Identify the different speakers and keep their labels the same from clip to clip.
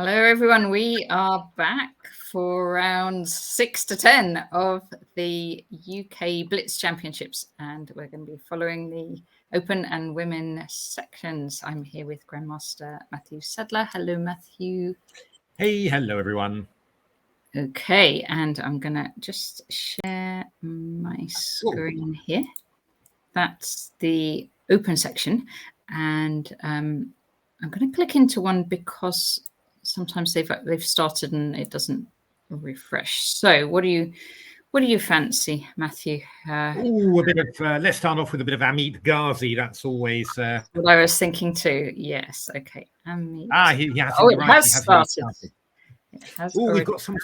Speaker 1: Hello, everyone. We are back for rounds 6 to 10 of the UK Blitz Championships, and we're going to be following the Open and Women sections. I'm here with Grandmaster Matthew Sadler. Hello, Matthew.
Speaker 2: Hey, hello, everyone.
Speaker 1: Okay, and I'm going to just share my screen here. That's the Open section, and I'm going to click into one because sometimes they've started and it doesn't refresh. So what do you fancy, Matthew?
Speaker 2: Let's start off with a bit of Amit Ghazi. That's always
Speaker 1: what I was thinking too. Yes, okay. Amit.
Speaker 2: It
Speaker 1: has started.
Speaker 2: It has we've got some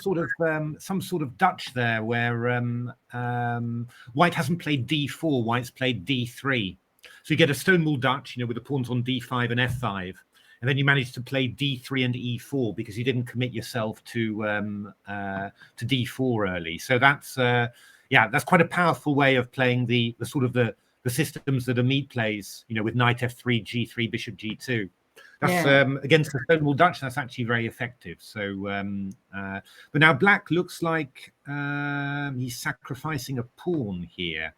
Speaker 2: sort of Dutch there where White hasn't played D4. White's played D3. So you get a Stonewall Dutch, with the pawns on D5 and F5. And then you managed to play D3 and E4 because you didn't commit yourself to D4 early. So that's quite a powerful way of playing the systems that Amit plays. With Knight F3, G3, Bishop G2. That's against the Stonewall Dutch. That's actually very effective. So, but now Black looks like he's sacrificing a pawn here.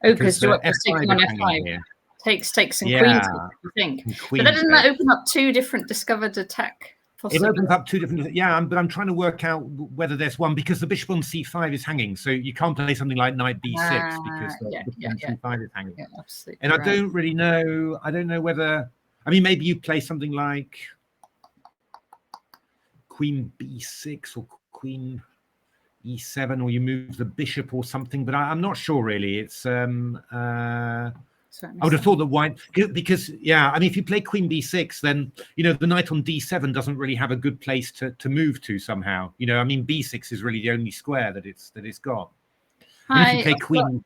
Speaker 1: Oh, because you're taking on F5 here. Takes and queens, I think. But that doesn't open up two different discovered attack possibilities?
Speaker 2: It opens up two different, but I'm trying to work out whether there's one because the bishop on C5 is hanging, so you can't play something like Knight B6 because the bishop on C5 is hanging.
Speaker 1: Yeah, absolutely.
Speaker 2: And I don't really know. I don't know whether. I mean, maybe you play something like Queen B6 or Queen E7, or you move the bishop or something. But I'm not sure really. It's I would have thought that White, because if you play Queen B6, then the knight on D7 doesn't really have a good place to move to somehow. B6 is really the only square that it's got.
Speaker 1: Hi, if you play Queen,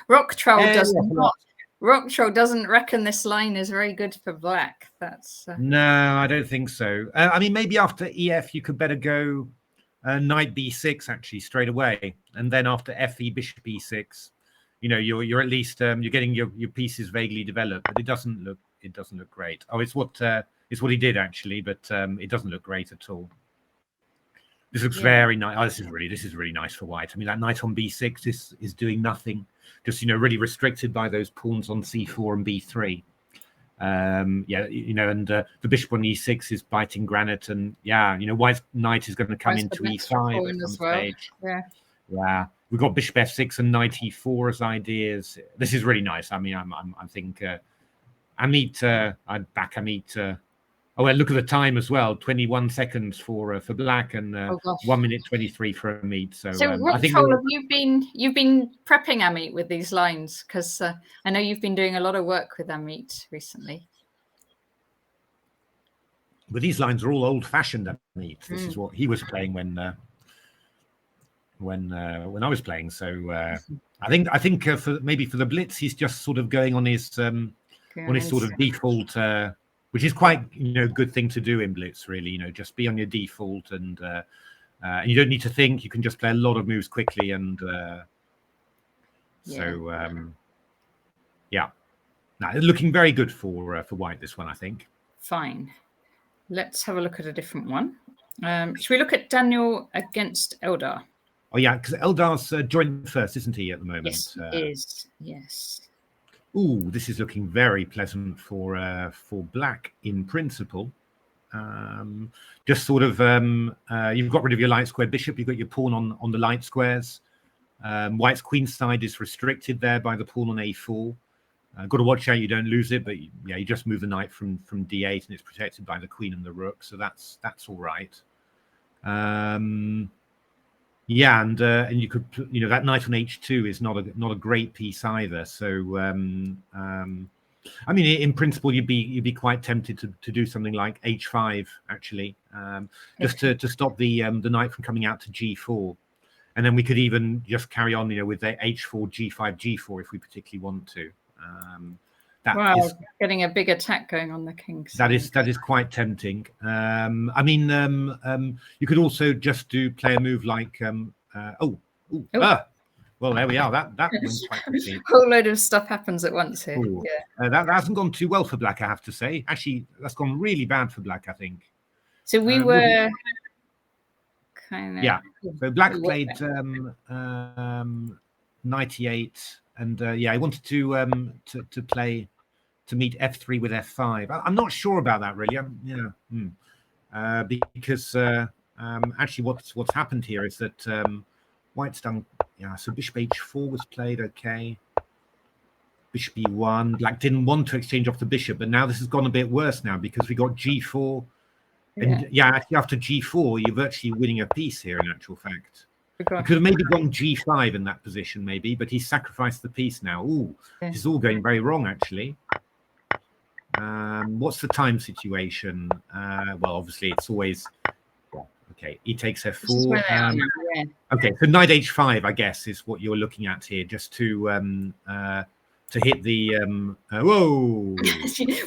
Speaker 1: Rock Troll doesn't reckon this line is very good for Black. That's
Speaker 2: no, I don't think so. Maybe after EF you could better go Knight B6 actually straight away, and then after FE Bishop E6. You're at least you're getting your pieces vaguely developed, but it doesn't look great. Oh, it's what he did actually, but it doesn't look great at all. This looks very nice. Oh, this is really nice for White. That knight on B6 is doing nothing, just really restricted by those pawns on C4 and B3. And the bishop on E6 is biting granite, and White's knight is going to come into E5 at some stage. Yeah. We've got Bishop F6 and Knight E4 as ideas. This is really nice. I think Amit. I'd back Amit. Look at the time as well. 21 seconds for Black and 1 minute 23 for Amit. So
Speaker 1: I think have you've been prepping Amit with these lines, because I know you've been doing a lot of work with Amit recently.
Speaker 2: But these lines are all old-fashioned Amit. This is what he was playing when I was playing. So I think for the Blitz, he's just sort of going on his sort of default, which is quite good thing to do in Blitz. Really, just be on your default, and you don't need to think. You can just play a lot of moves quickly, and now looking very good for White this one, I think.
Speaker 1: Fine. Let's have a look at a different one. Should we look at Daniel against Eldar?
Speaker 2: Oh yeah, because Eldar's joint first, isn't he, at the moment?
Speaker 1: Yes, he is. Yes.
Speaker 2: Ooh, this is looking very pleasant for Black in principle. Just sort of, you've got rid of your light square bishop. You've got your pawn on the light squares. White's queen side is restricted there by the pawn on A4. Got to watch out you don't lose it, but you just move the knight from D8 and it's protected by the queen and the rook, so that's all right. And you could, that knight on H2 is not a great piece either. So, in principle, you'd be quite tempted to do something like H5 actually, just to stop the knight from coming out to G4, and then we could even just carry on, with the H4, G5, G4 if we particularly want to.
Speaker 1: Getting a big attack going on the king.
Speaker 2: That is quite tempting. You could also just play a move like well, there we are. That went quite quickly.
Speaker 1: A whole load of stuff happens at once here.
Speaker 2: That hasn't gone too well for Black, I have to say. Actually, that's gone really bad for Black, I think.
Speaker 1: So we were kind of...
Speaker 2: Yeah. So Black played 98, and yeah, I wanted to play to meet f3 with f5. I'm not sure about that really. Because actually what's happened here is that White's done, yeah. So bishop h4 was played, okay. Bishop e1. Black didn't want to exchange off the bishop, but now this has gone a bit worse now because we got g4. And yeah, actually after g4, you're virtually winning a piece here in actual fact. You could have maybe gone g5 in that position, maybe, but he's sacrificed the piece now. Ooh, this is all going very wrong, actually. What's the time situation? Well, obviously, it's always... Okay, he takes f4. Okay, so knight h5, I guess, is what you're looking at here, just to hit the... whoa!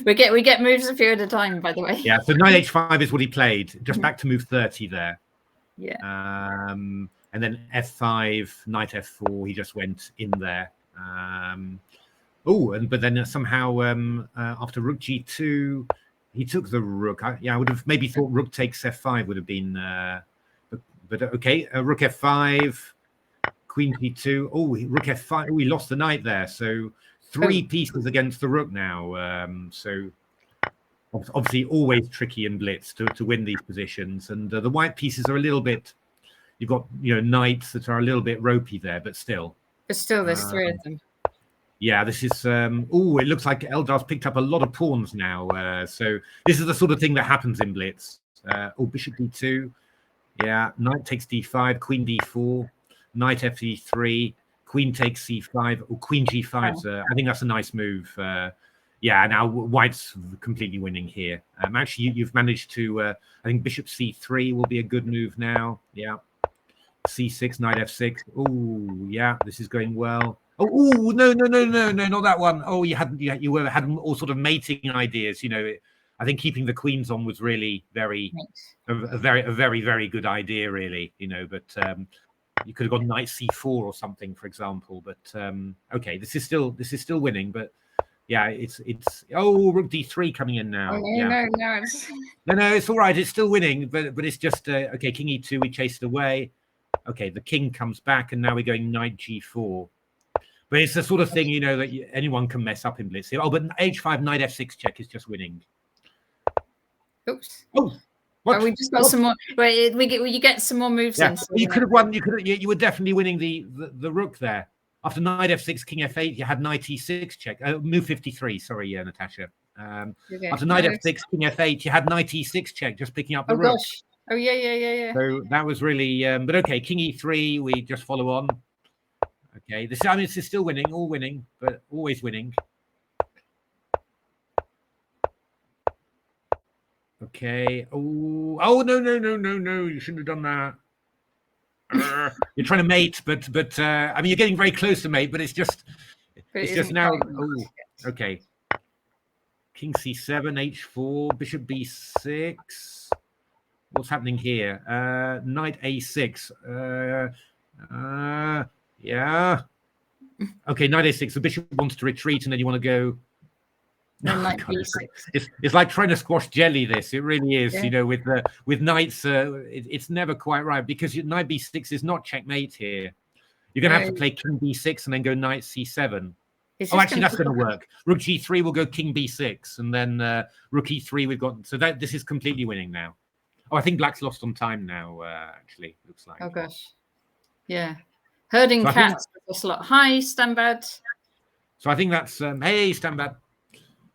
Speaker 1: we get moves a few at a time, by the way.
Speaker 2: Yeah, so knight h5 is what he played. Just back to move 30 there.
Speaker 1: Yeah.
Speaker 2: And then f5, knight f4, he just went in there. But then somehow after rook g2, he took the rook. I would have maybe thought rook takes f5 would have been... but okay, rook f5, queen g2. Oh, rook f5. Oh, he lost the knight there. So 3 pieces against the rook now. So obviously always tricky in Blitz to win these positions. And the white pieces are a little bit... You've got, knights that are a little bit ropey there, but still.
Speaker 1: But still, there's 3 of them.
Speaker 2: Yeah, this is... it looks like Eldar's picked up a lot of pawns now. So this is the sort of thing that happens in Blitz. Bishop d2. Yeah, knight takes d5, queen d4, knight f3, queen takes c5, or queen g5. I think that's a nice move. Yeah, now White's completely winning here. Actually, you've managed to... I think bishop c3 will be a good move now. Yeah. c6, knight f6. Oh, yeah, this is going well. Oh, no, not that one. Oh, you had all sort of mating ideas. I think keeping the queens on was really a very good idea, really. But you could have gone knight c4 or something, for example. But okay, this is still winning. But yeah, it's rook d3 coming in now. No, it's all right. It's still winning, but it's just okay. King e2, we chased away. Okay, the king comes back, and now we're going knight g4. But it's the sort of thing, that anyone can mess up in Blitz. Oh, but h5, knight f6 check is just winning.
Speaker 1: Oops.
Speaker 2: Oh, what?
Speaker 1: We just got some more. Wait, you get some more moves in.
Speaker 2: So you could have won. You were definitely winning the rook there. After knight f6, king f8, you had knight e6 check. Move 53. Sorry, Natasha. After knight f6, king f8, you had knight e6 check, just picking up the rook.
Speaker 1: Gosh. Oh yeah.
Speaker 2: So that was really. But okay, king e3, we just follow on. Okay, this is still winning, all winning, but always winning. Okay. Oh no! You shouldn't have done that. You're trying to mate, but you're getting very close to mate, but it's just now. Oh, okay. King c7, h4, bishop b6. What's happening here? Knight a6. Yeah. Okay, knight a6. The bishop wants to retreat, and then you want to go.
Speaker 1: Knight b6.
Speaker 2: It's like trying to squash jelly. This it really is. Yeah. With knights, it's never quite right because knight b6 is not checkmate here. You're going to have to play king b6 and then go knight c7. Actually, that's going to work. Rook g3 will go king b6, and then rook e3 we've got. So this is completely winning now. Oh, I think Black's lost on time now. Actually, looks like.
Speaker 1: Oh gosh. Yeah. Herding cats for the slot. Hi, Stanbad.
Speaker 2: So I think that's hey, Stanbad.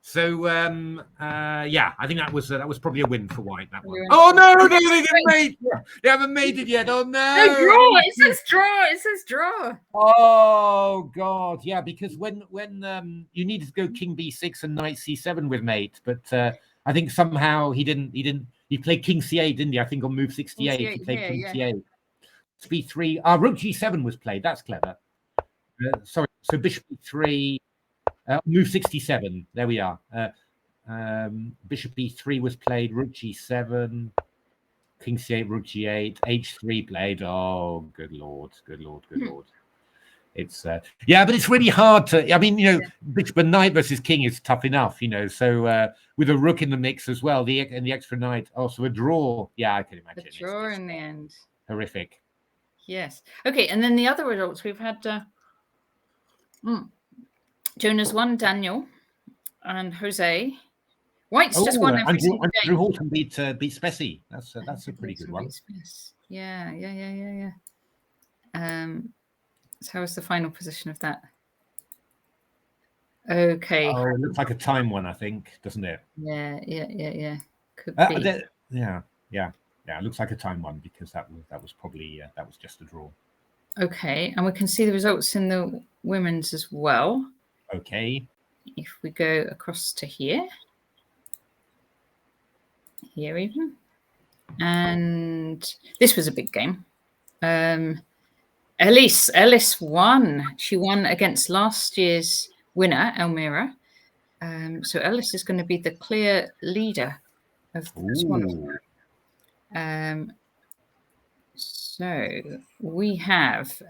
Speaker 2: So yeah, I think that was probably a win for White. That one. Oh no, they didn't mate. They haven't made it yet. Oh no.
Speaker 1: No, draw. It says draw. It says draw.
Speaker 2: Oh god, yeah, because when you needed to go king b6 and knight c7 with mate, but I think somehow he didn't. He played king c8, didn't he? I think on move 68. He played king c8. b3. Rook g7 was played. That's clever. Sorry. So bishop e3. Move 67. There we are. Bishop e3 was played. Rook g7. King c8. Rook g8. h3 played. Oh, good lord. it's yeah, but it's really hard to. I mean, bishop and knight versus king is tough enough, So with a rook in the mix as well, the extra knight, also a draw. Yeah, I can imagine.
Speaker 1: A draw in the end.
Speaker 2: Horrific.
Speaker 1: Yes. Okay, and then the other results we've had. Jonas won, Daniel, and Jose. White's just won every single game.
Speaker 2: Andrew Horton beat Spessy. That's a pretty good one.
Speaker 1: Yeah. So how was the final position of that? Okay.
Speaker 2: Oh, it looks like a time one, I think, doesn't it?
Speaker 1: Yeah. Could be.
Speaker 2: Yeah. It looks like a time one because that was probably that was just a draw.
Speaker 1: Okay, and we can see the results in the women's as well.
Speaker 2: Okay.
Speaker 1: If we go across to here even, and this was a big game. Ellis won. She won against last year's winner, Elmira. So Ellis is going to be the clear leader of this one. So we have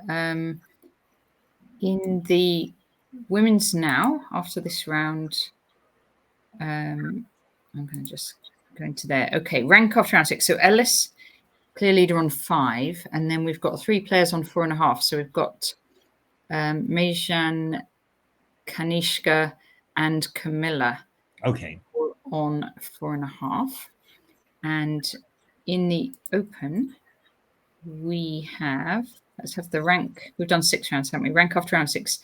Speaker 1: in the women's now, after this round, I'm going to just go into there. Okay, rank after round 6. So Ellis, clear leader on 5, and then we've got 3 players on 4.5. So we've got Mejan, Kanishka, and Camilla.
Speaker 2: Okay.
Speaker 1: On 4.5. And in the open, we have, let's have the rank. We've done 6 rounds, haven't we? Rank after round 6,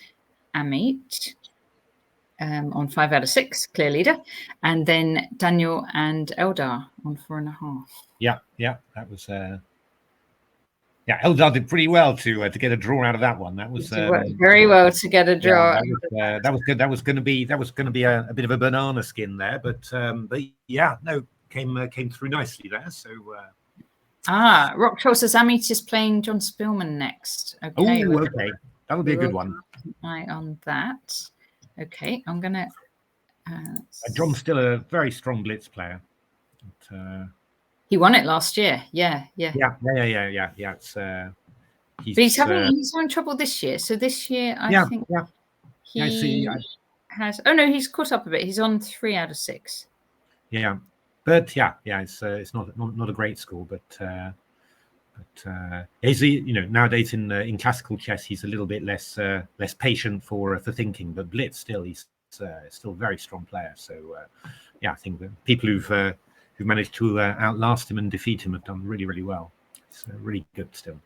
Speaker 1: Amit on 5 out of 6, clear leader. And then Daniel and Eldar on 4.5. Yeah,
Speaker 2: that was Eldar did pretty well to get a draw out of that one. That was
Speaker 1: very well to get a draw.
Speaker 2: That was good. That was going to be a bit of a banana skin there, but yeah, no, came through nicely there. So
Speaker 1: Rocktroll says Amit is playing John Spillman next. Okay,
Speaker 2: okay, that would be a good one.
Speaker 1: Eye on that. Okay, I'm gonna.
Speaker 2: John's still a very strong blitz player. But,
Speaker 1: he won it last year. Yeah.
Speaker 2: It's
Speaker 1: he's having trouble this year. So this year, I think he has. Oh no, he's caught up a bit. He's on 3 out of 6.
Speaker 2: Yeah, but it's not a great score, but he's nowadays in classical chess he's a little bit less patient for thinking, but blitz still he's still a very strong player. So I think that people who've managed to outlast him and defeat him have done really, really well. It's really good still.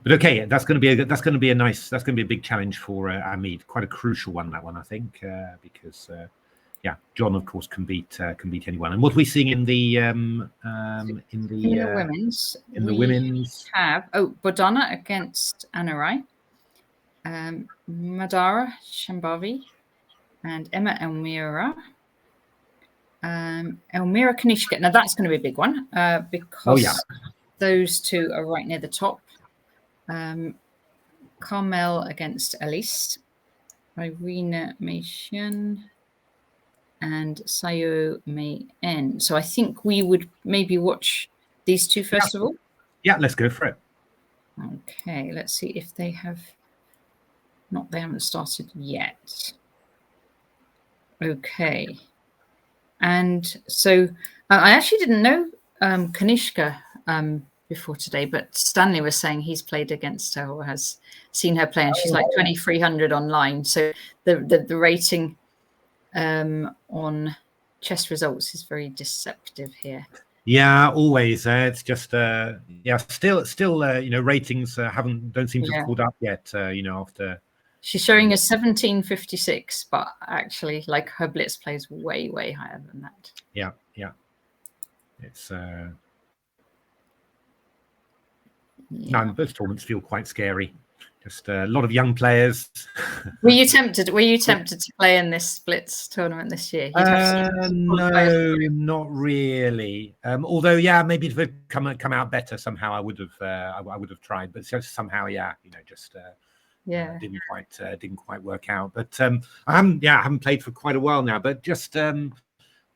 Speaker 2: But okay, that's going to be a big challenge for Amit. Quite a crucial one, that one, I think, because John of course can beat anyone. And what are we seeing in the
Speaker 1: women's?
Speaker 2: In the women's
Speaker 1: have Bodana against Anarai, Madara Shambhavi, and Emma Elmira. Elmira Kanishka. Now that's going to be a big one because those 2 are right near the top. Carmel against Elise, Irina Meishan, and Sayo May N. So I think we would maybe watch these 2 first of all.
Speaker 2: Yeah, let's go for it.
Speaker 1: Okay, let's see if they have. They haven't started yet. Okay. And so I actually didn't know Kanishka before today, but Stanley was saying he's played against her or has seen her play, and she's like 2,300 online. So the rating on chess results is very deceptive here.
Speaker 2: Yeah, always. It's just still ratings don't seem to have caught up yet. After.
Speaker 1: She's showing a 1756, but actually, like, her blitz plays way, way higher than that.
Speaker 2: Yeah. It's those tournaments feel quite scary. Just a lot of young players.
Speaker 1: Were you tempted to play in this blitz tournament this year?
Speaker 2: No, not really. Although, maybe if it come out better somehow, I would have tried. But just somehow, didn't quite work out. But I haven't played for quite a while now. But just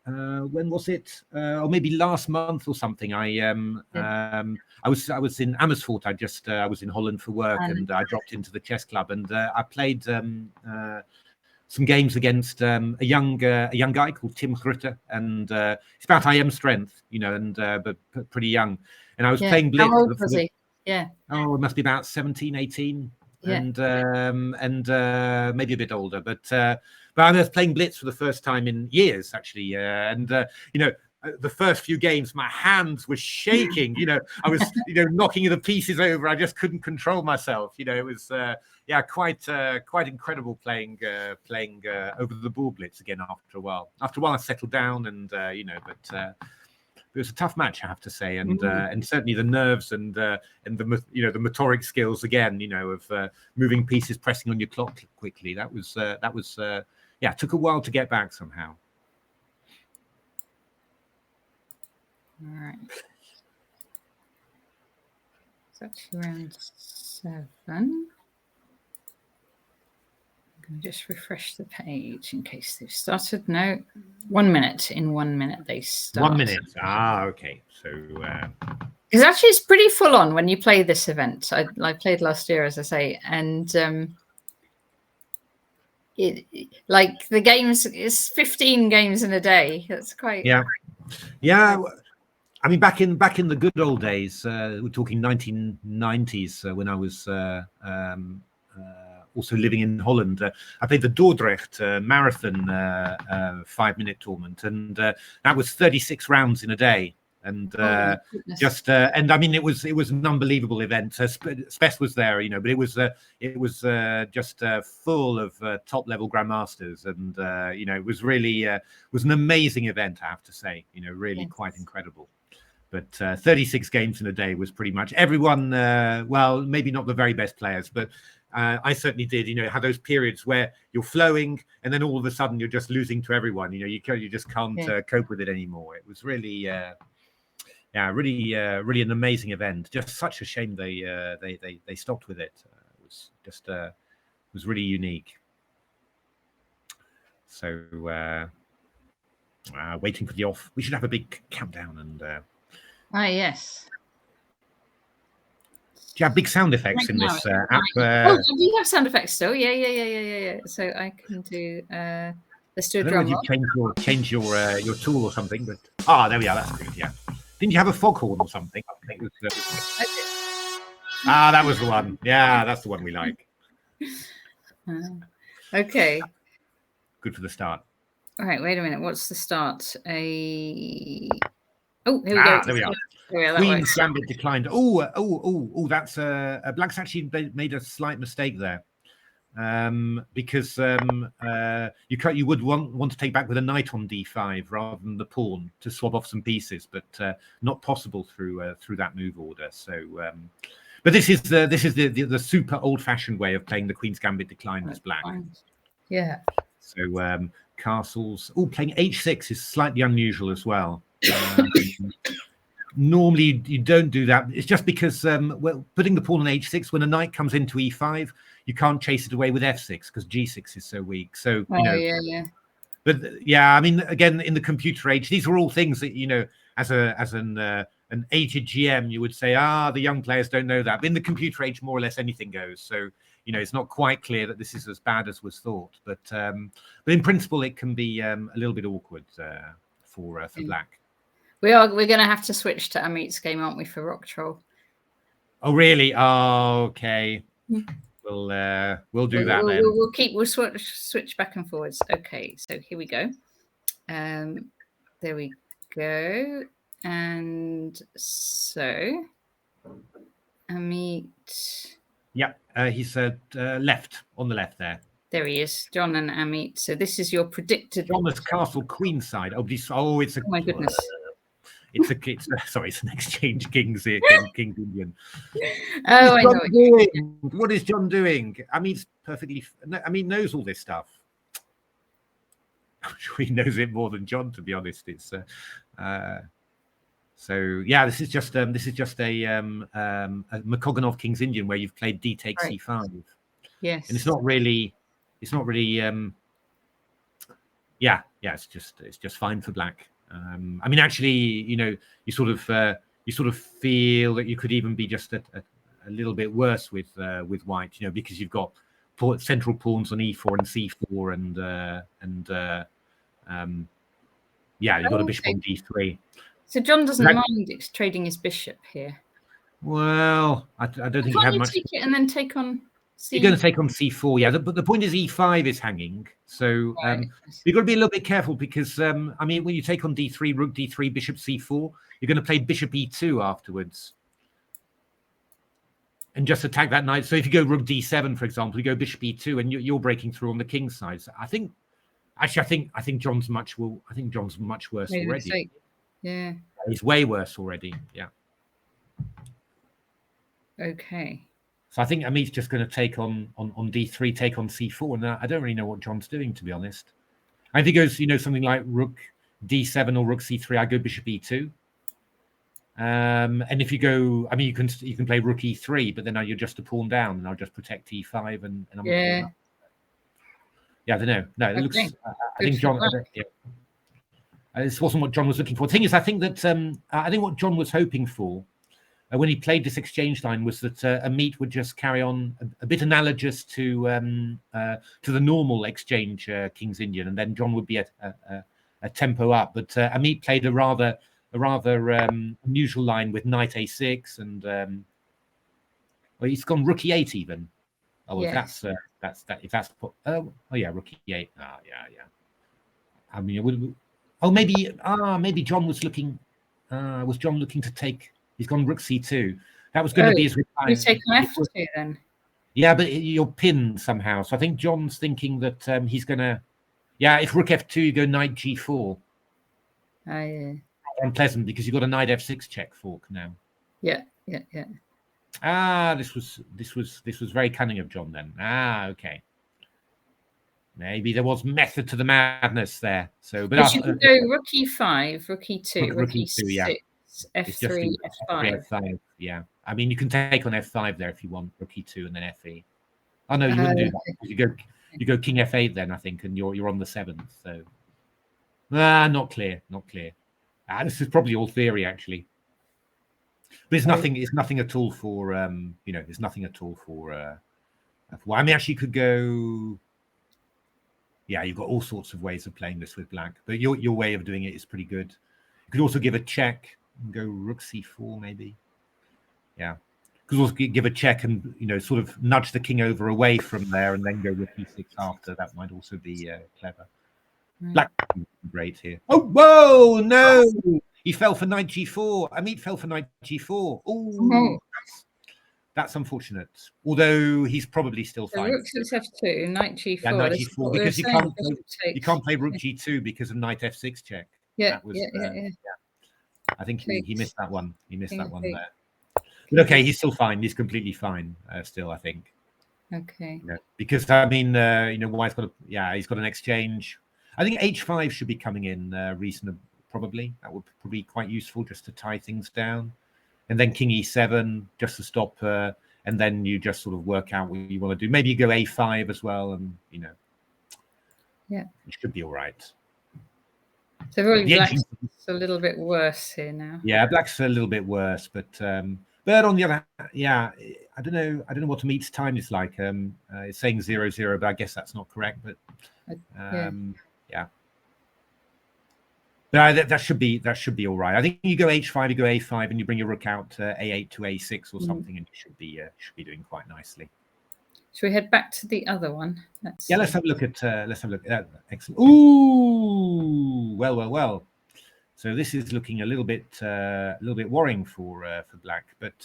Speaker 2: when was it? Or maybe last month or something. I was in Amersfoort. I was in Holland for work, and I dropped into the chess club, and I played some games against a young guy called Tim Grutte, and he's about IM strength, and but pretty young. And I was playing Blitz.
Speaker 1: How old was he? Yeah.
Speaker 2: Oh, it must be about 17, 18.
Speaker 1: Yeah.
Speaker 2: And maybe a bit older, but I was playing Blitz for the first time in years, actually, the first few games, my hands were shaking. I was, knocking the pieces over. I just couldn't control myself. It was, quite incredible playing over the board Blitz again after a while. After a while, I settled down, and but it was a tough match, I have to say, and certainly the nerves and the motoric skills again, of moving pieces, pressing on your clock quickly. That was it took a while to get back somehow.
Speaker 1: All right. It's actually round 7. I'm going to just refresh the page in case they've started. No, 1 minute. In 1 minute they start.
Speaker 2: 1 minute. Okay. So
Speaker 1: because actually it's pretty full on when you play this event. I played last year, as I say, and like the games is 15 games in a day. That's quite
Speaker 2: yeah. I mean, back in the good old days, we're talking 1990s, when I was also living in Holland. I played the Dordrecht marathon 5-minute tournament, and that was 36 rounds in a day. And and I mean, it was an unbelievable event. Spes was there, but it was just full of top level grandmasters, and it was really was an amazing event, I have to say. Really quite incredible. But 36 games in a day was pretty much everyone. Well, maybe not the very best players, but I certainly did. Had those periods where you're flowing, and then all of a sudden you're just losing to everyone. You just can't cope with it anymore. It was really. Really an amazing event. Just such a shame they stopped with it. It was just was really unique. So waiting for the off. We should have a big countdown and.
Speaker 1: Yes.
Speaker 2: Do you have big sound effects in this app?
Speaker 1: Oh, do you have sound effects still? Yeah. So I can do. Let's do a drum roll.
Speaker 2: Change your tool or something. But there we are. That's good. Yeah. Didn't you have a foghorn or something? I think it was, that was the one. Yeah, that's the one we like.
Speaker 1: Okay.
Speaker 2: Good for the start.
Speaker 1: All right, wait a minute. What's the start? Oh, here we go.
Speaker 2: There we are. Queen's Gambit declined. Oh, that's Black's actually made a slight mistake there. Because you would want to take back with a knight on d5 rather than the pawn to swap off some pieces, but not possible through that move order. So, but this is the super old-fashioned way of playing the Queen's Gambit declined as black.
Speaker 1: Yeah.
Speaker 2: So castles. Oh, playing h6 is slightly unusual as well. Normally you don't do that. It's just because putting the pawn on h6, when a knight comes into e5, you can't chase it away with f6 because g6 is so weak. So But I mean, again, in the computer age, these are all things that as an aged GM, you would say, the young players don't know that. But in the computer age, more or less anything goes. So it's not quite clear that this is as bad as was thought. But in principle, it can be a little bit awkward for black.
Speaker 1: We're going to have to switch to Amit's game, aren't we, for Rock Troll?
Speaker 2: Oh, really? Oh, okay. We'll do that then.
Speaker 1: We'll switch back and forwards. Okay, so here we go. There we go. And so Amit.
Speaker 2: Yeah, he's left on the left there.
Speaker 1: There he is, John and Amit. So this is your predicted.
Speaker 2: John is castle queen side. It's a. Oh
Speaker 1: my goodness.
Speaker 2: It's an exchange kings here, King Indian.
Speaker 1: Oh, I know.
Speaker 2: What is John doing? Amit's perfectly. Amit knows all this stuff. I'm sure he knows it more than John, to be honest. It's so yeah. This is just a Makoganov King's Indian where you've played d takes c5.
Speaker 1: Yes,
Speaker 2: and it's not really yeah, it's just fine for black. I mean, actually, you sort of feel that you could even be just a little bit worse with white, because you've got central pawns on e4 and c4, and you've got a bishop on d3.
Speaker 1: So John doesn't mind trading his bishop here.
Speaker 2: Well, I don't think you have much.
Speaker 1: Take it and then take on.
Speaker 2: You're going to take on c4, yeah. But the point is e5 is hanging, so you've got to be a little bit careful because I mean, when you take on d3, rook d3, bishop c4, you're going to play bishop e2 afterwards, and just attack that knight. So if you go rook d7, for example, you go bishop e2, and you're breaking through on the king's side. So I think John's much worse already.
Speaker 1: Yeah,
Speaker 2: he's way worse already. Yeah.
Speaker 1: Okay.
Speaker 2: So I think Amit's just going to take on d3, take on c4, and I don't really know what John's doing, to be honest. And if he goes, something like rook d7 or rook c3, I go bishop e2. And if you go, I mean, you can play rook e3, but then now you're just a pawn down, and I'll just protect e5, and I'm
Speaker 1: yeah.
Speaker 2: I don't know. No, it looks. I think John. This wasn't what John was looking for. The thing is, I think that I think what John was hoping for when he played this exchange line was that Amit would just carry on a bit analogous to the normal exchange King's Indian, and then John would be a tempo up. But Amit played a rather unusual line with knight a6, and well, he's gone rook e8 even. Oh, yes. If that's rook e8. Yeah. I mean, maybe John was looking. Was John looking to take? He's gone rook c2. That was going to be his reply.
Speaker 1: You take on f2 then.
Speaker 2: Yeah, but you're pinned somehow. So I think John's thinking that he's going to. Yeah, if rook f2, you go knight g4.
Speaker 1: Oh yeah.
Speaker 2: Unpleasant because you've got a knight f6 check fork now.
Speaker 1: Yeah.
Speaker 2: This was very cunning of John then. Okay. Maybe there was method to the madness there. So, but
Speaker 1: you can go rook e5, rook e2, rook e6,
Speaker 2: yeah.
Speaker 1: f3, f5.
Speaker 2: F5. Yeah. I mean, you can take on f5 there if you want, rook e2 and then f8. Oh no, you wouldn't do that. You go king f8 then, I think, and you're on the 7th. So, not clear. This is probably all theory actually. But it's nothing. It's nothing at all for It's nothing at all for. I mean, actually, you could go. Yeah, you've got all sorts of ways of playing this with black, but your way of doing it is pretty good. You could also give a check and go rook c4 maybe. Yeah, you could also give a check and sort of nudge the king over away from there, and then go rook e6 after. That might also be clever. Black great here. Oh, whoa, no! He fell for knight g4. Amit fell for knight g4. Oh, that's unfortunate. Although he's probably still fine.
Speaker 1: Rook f2, knight g4.
Speaker 2: Yeah, knight g4 because you can't play rook g2 because of knight f6 check.
Speaker 1: Yeah,
Speaker 2: I think he missed that one. He missed that one there. But okay, he's still fine. He's completely fine still, I think.
Speaker 1: Okay.
Speaker 2: Because I mean, White's got he's got an exchange. I think h5 should be coming in reasonably. Probably that would be quite useful just to tie things down, and then king e7 just to stop, and then you just sort of work out what you want to do. Maybe you go a5 as well, and it should be all right.
Speaker 1: So really, black's a little bit worse here now.
Speaker 2: Yeah, black's a little bit worse, but on the other hand, I don't know what Amit's time is like. It's saying 0-0, but I guess that's not correct. But yeah. That should be all right. I think you go h5, you go a5, and you bring your rook out a8 to a6 or something, and you should be doing quite nicely.
Speaker 1: Should we head back to the other one?
Speaker 2: Let's have a look at excellent. Ooh, well. So this is looking a little bit worrying for black, but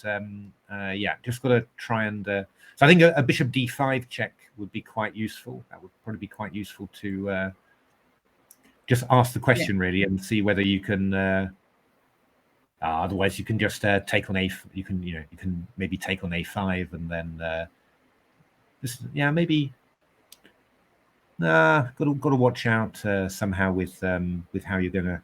Speaker 2: just got to try and. So I think a bishop d5 check would be quite useful. That would probably be quite useful to. Just ask the question really and see whether you can. Otherwise, you can just take on you can maybe take on a5 and then. Maybe. Got to watch out somehow with how you're gonna.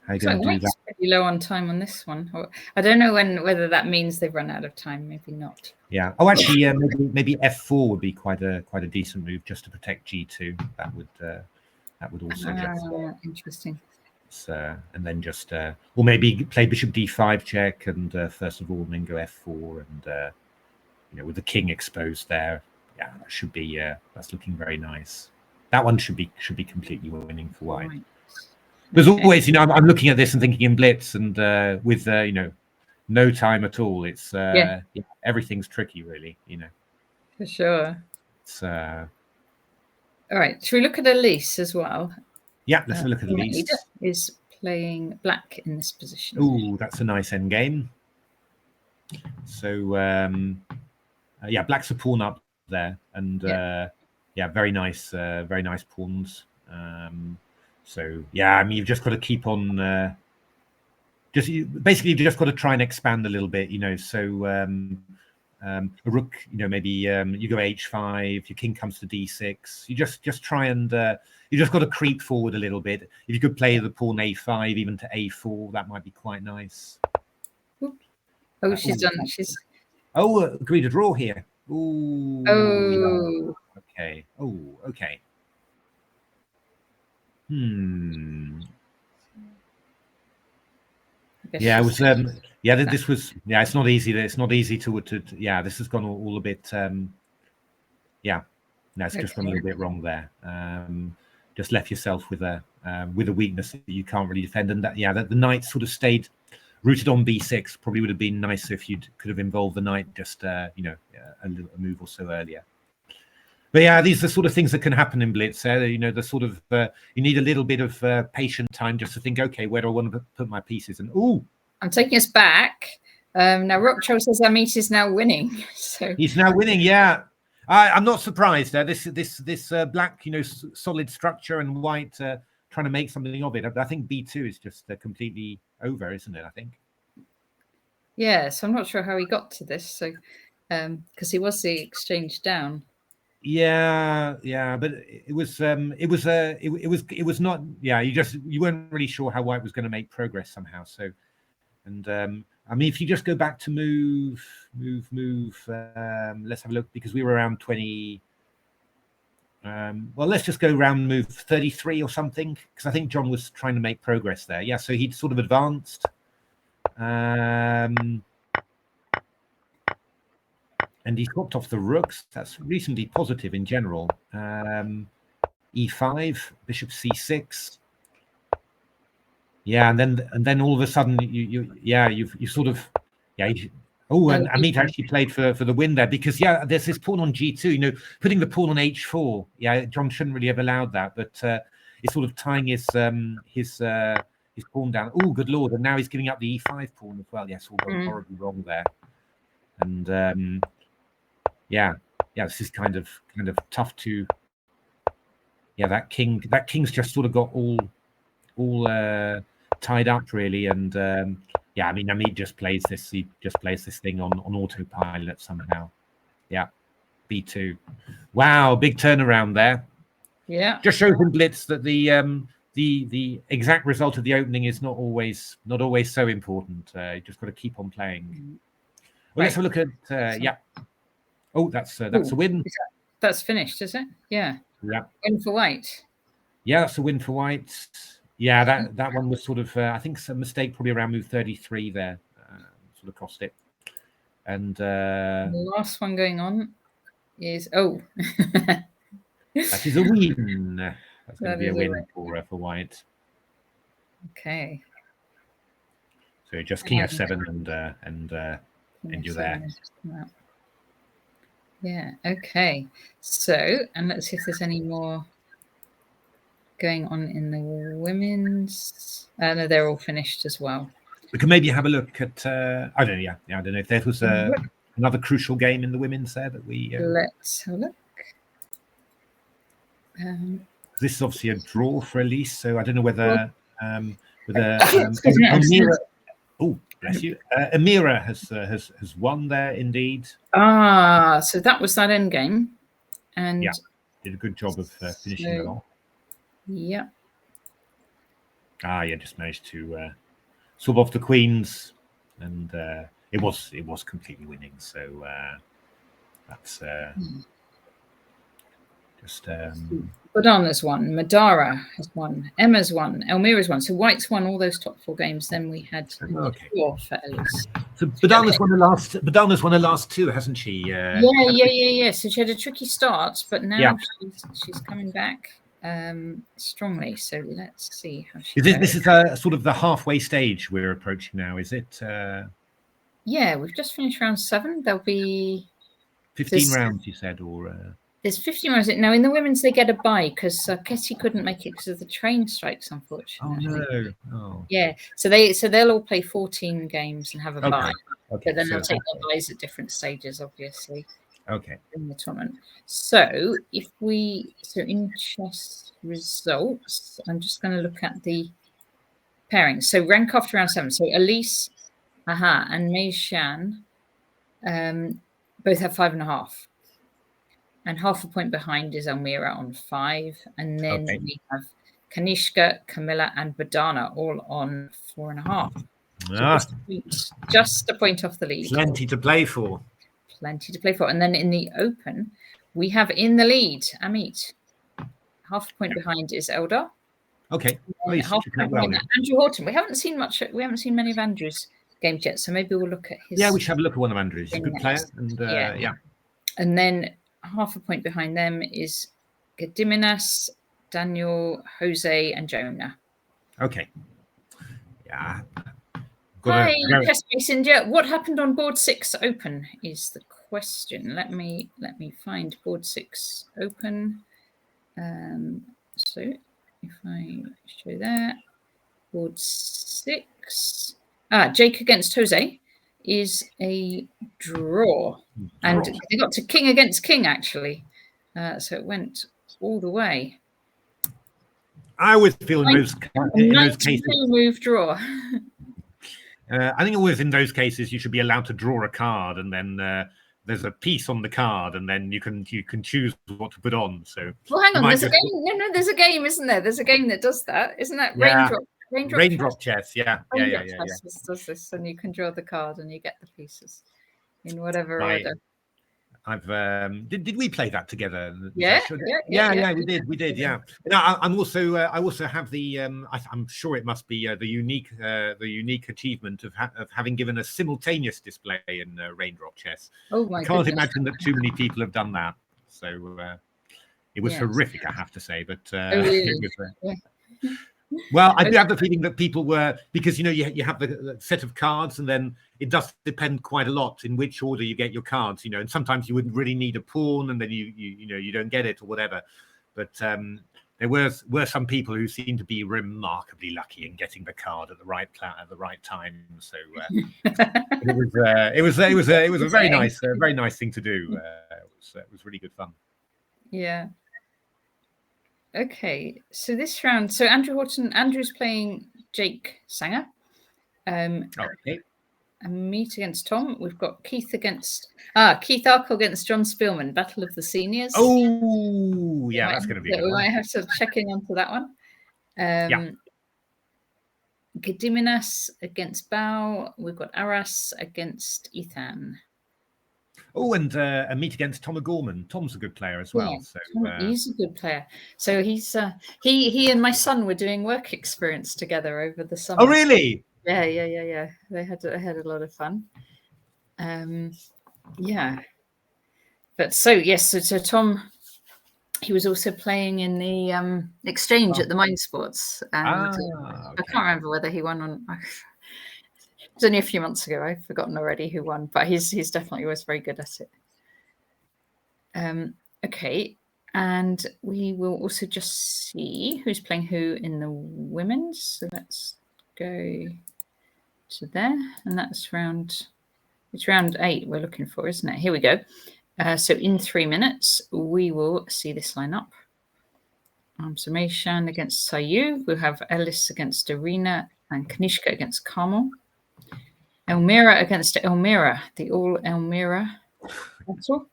Speaker 2: How you're gonna do that.
Speaker 1: Pretty low on time on this one. I don't know whether that means they've run out of time. Maybe not.
Speaker 2: Yeah. Oh, actually, maybe f4 would be quite a decent move just to protect g2. That would. That would also just
Speaker 1: interesting.
Speaker 2: And then just or maybe play bishop d5 check, and first of all, and then go f4, and with the king exposed there. Yeah, that should be that's looking very nice. That one should be completely winning for white. Right. There's always, I'm looking at this and thinking in Blitz, and with no time at all. It's everything's tricky, really.
Speaker 1: For sure.
Speaker 2: It's
Speaker 1: all right. Should we look at Elise as well?
Speaker 2: Yeah, let's look at Elise.
Speaker 1: Is playing black in this position.
Speaker 2: Oh, that's a nice end game. So black's a pawn up there, and very nice pawns. So yeah, I mean, you've just got to keep on. Basically, you've just got to try and expand a little bit, So a rook, maybe you go h5, your king comes to d6. You just try and you just got to creep forward a little bit. If you could play the pawn a5 even to a4, that might be quite nice.
Speaker 1: Oh, she's done. She's
Speaker 2: agreed a draw here. Ooh.
Speaker 1: Oh.
Speaker 2: Okay. Oh, okay. Yeah, it was. This was. Yeah, it's not easy. It's not easy to. Yeah, this has gone all a bit. Yeah, no, it's just gone a little bit wrong there. Just left yourself with a weakness that you can't really defend, and that the knight sort of stayed rooted on b6. Probably would have been nicer if you could have involved the knight just a move or so earlier. But yeah, these are the sort of things that can happen in Blitz. The sort of you need a little bit of patient time just to think, okay, where do I want to put my pieces? And
Speaker 1: I'm taking us back. Now Rocktroll says Amit is now winning. So
Speaker 2: he's now winning. Yeah, I'm not surprised. This black, solid structure, and white trying to make something of it. I think b2 is just completely over, isn't it? I think.
Speaker 1: Yeah, so I'm not sure how he got to this. So because he was the exchange down.
Speaker 2: Yeah, but it was not. Yeah, you weren't really sure how white was going to make progress somehow. So, and I mean, if you just go back to move. Let's have a look, because we were around 20. Well, let's just go around move 33 or something, because I think John was trying to make progress there. Yeah, so he'd sort of advanced. And he swapped off the rooks. That's reasonably positive in general. E5, bishop c6. Yeah, and then all of a sudden you sort of and Amit actually played for the win there, because there's this pawn on g2. Putting the pawn on h4. Yeah, John shouldn't really have allowed that, but it's sort of tying his pawn down. Oh, good lord! And now he's giving up the e5 pawn as well. Yes, all gone horribly wrong there. And this is kind of tough to. Yeah, that king's just sort of got all tied up really, and I mean, Amit just plays this. He just plays this thing on autopilot somehow. Yeah, b2. Wow, big turnaround there.
Speaker 1: Yeah,
Speaker 2: just shows in Blitz that the exact result of the opening is not always so important. You just got to keep on playing. Well, let's have a look at Oh, that's a win.
Speaker 1: That's finished, is it? Yeah.
Speaker 2: Yeah.
Speaker 1: Win for white.
Speaker 2: Yeah, that's a win for white. Yeah, that one was sort of I think some mistake probably around move 33 there, sort of cost it. And
Speaker 1: the last one going on is
Speaker 2: that is a win. That's going to be a win for white.
Speaker 1: Okay.
Speaker 2: So just king f7 and you're there.
Speaker 1: Yeah, okay. So, and let's see if there's any more going on in the women's. No, they're all finished as well.
Speaker 2: We can maybe have a look at, I don't know, I don't know if there was another crucial game in the women's there that we...
Speaker 1: Let's have a look.
Speaker 2: This is obviously a draw for Elise, so I don't know whether... Oh, bless you. Amira has won there indeed.
Speaker 1: So that was that end game, and
Speaker 2: did a good job of finishing it off.
Speaker 1: Yeah.
Speaker 2: Just managed to swap off the queens, and it was completely winning. So that's Just
Speaker 1: Badana's won, Madara has won, Emma's won, Elmira's won. So White's won all those top 4 games. Then we had draw for Ellis.
Speaker 2: So Badana's won the last. Badana's won the last 2, hasn't she?
Speaker 1: Yeah. So she had a tricky start, but now she's coming back strongly. So let's see how she goes.
Speaker 2: This is sort of the halfway stage we're approaching now, is it?
Speaker 1: Yeah, we've just finished round 7. There'll be
Speaker 2: 15 rounds, you said, or
Speaker 1: there's 15 rounds. Now in the women's they get a bye because Kessie couldn't make it because of the train strikes, unfortunately.
Speaker 2: Oh no! Oh.
Speaker 1: Yeah, so they'll all play 14 games and have a bye,
Speaker 2: Okay.
Speaker 1: but then they'll take their byes at different stages, obviously.
Speaker 2: Okay.
Speaker 1: In the tournament. So in chess results, I'm just going to look at the pairings. So rank after round 7. So Elise, and Mei Shan, both have 5.5. And half a point behind is Elmira on 5. And then we have Kanishka, Camilla, and Badana all on 4.5. So just a point off the lead.
Speaker 2: Plenty to play for.
Speaker 1: And then in the open, we have in the lead Amit. Half a point behind is Eldar.
Speaker 2: Okay.
Speaker 1: Half a point behind Andrew Horton. We haven't seen many of Andrew's games yet, so maybe we'll look at his.
Speaker 2: Yeah, we should have a look at one of Andrew's. He's a good player. And
Speaker 1: And then half a point behind them is Gediminas, Daniel, Jose, and Jonah.
Speaker 2: Okay. Yeah.
Speaker 1: Hi, Chess India. What happened on board 6 open is the question. Let me find board 6 open. So if I show that, board 6. Jake against Jose is a draw. And they got to king against king, actually. So it went all the way.
Speaker 2: I always feel in those cases.
Speaker 1: Move draw.
Speaker 2: I think always in those cases you should be allowed to draw a card, and then there's a piece on the card, and then you can choose what to put on. So
Speaker 1: hang on, there's a game. No, there's a game, isn't there? There's a game that does that, isn't that? Raindrop
Speaker 2: chess. Yeah.
Speaker 1: Does this, and you can draw the card, and you get the pieces in whatever order.
Speaker 2: Did we play that together?
Speaker 1: Yeah,
Speaker 2: we did. Yeah. Now, I also have the. I'm sure it must be the unique achievement of having given a simultaneous display in Raindrop chess.
Speaker 1: Oh my!
Speaker 2: I can't imagine that too many people have done that. So it was horrific, I have to say. But it was. Well, I do have the feeling that people were, because you have the set of cards, and then it does depend quite a lot in which order you get your cards, and sometimes you wouldn't really need a pawn, and then you don't get it or whatever. But there were some people who seemed to be remarkably lucky in getting the card at the right time. So it was a very nice thing to do. It was really good fun.
Speaker 1: Yeah. Okay, so this round, Andrew's playing Jake Sanger.
Speaker 2: Okay.
Speaker 1: Meet against Tom. We've got Keith Arkle against John Spielman, Battle of the Seniors.
Speaker 2: Oh, yeah, that's going to be good.
Speaker 1: We might have to check in onto that one. Gediminas against Bao. We've got Aras against Ethan.
Speaker 2: Oh, and a meet against Tom O'Gorman. Tom's a good player as well.
Speaker 1: Yeah, so he's a good player. So he's he and my son were doing work experience together over the summer.
Speaker 2: Oh, really?
Speaker 1: Yeah. They had a lot of fun. Yeah. But so Tom, he was also playing in the exchange at the Mind Sports, and I can't remember whether he won on. It was only a few months ago. I've forgotten already who won, but he's definitely was very good at it. Okay, and we will also just see who's playing who in the women's. So let's go to there, and that's round 8 we're looking for, isn't it? Here we go. So in 3 minutes, we will see this lineup. So Mei Shan against Sayu. We'll have Ellis against Arena and Kanishka against Carmel. Elmira against Elmira, the all Elmira. That's all.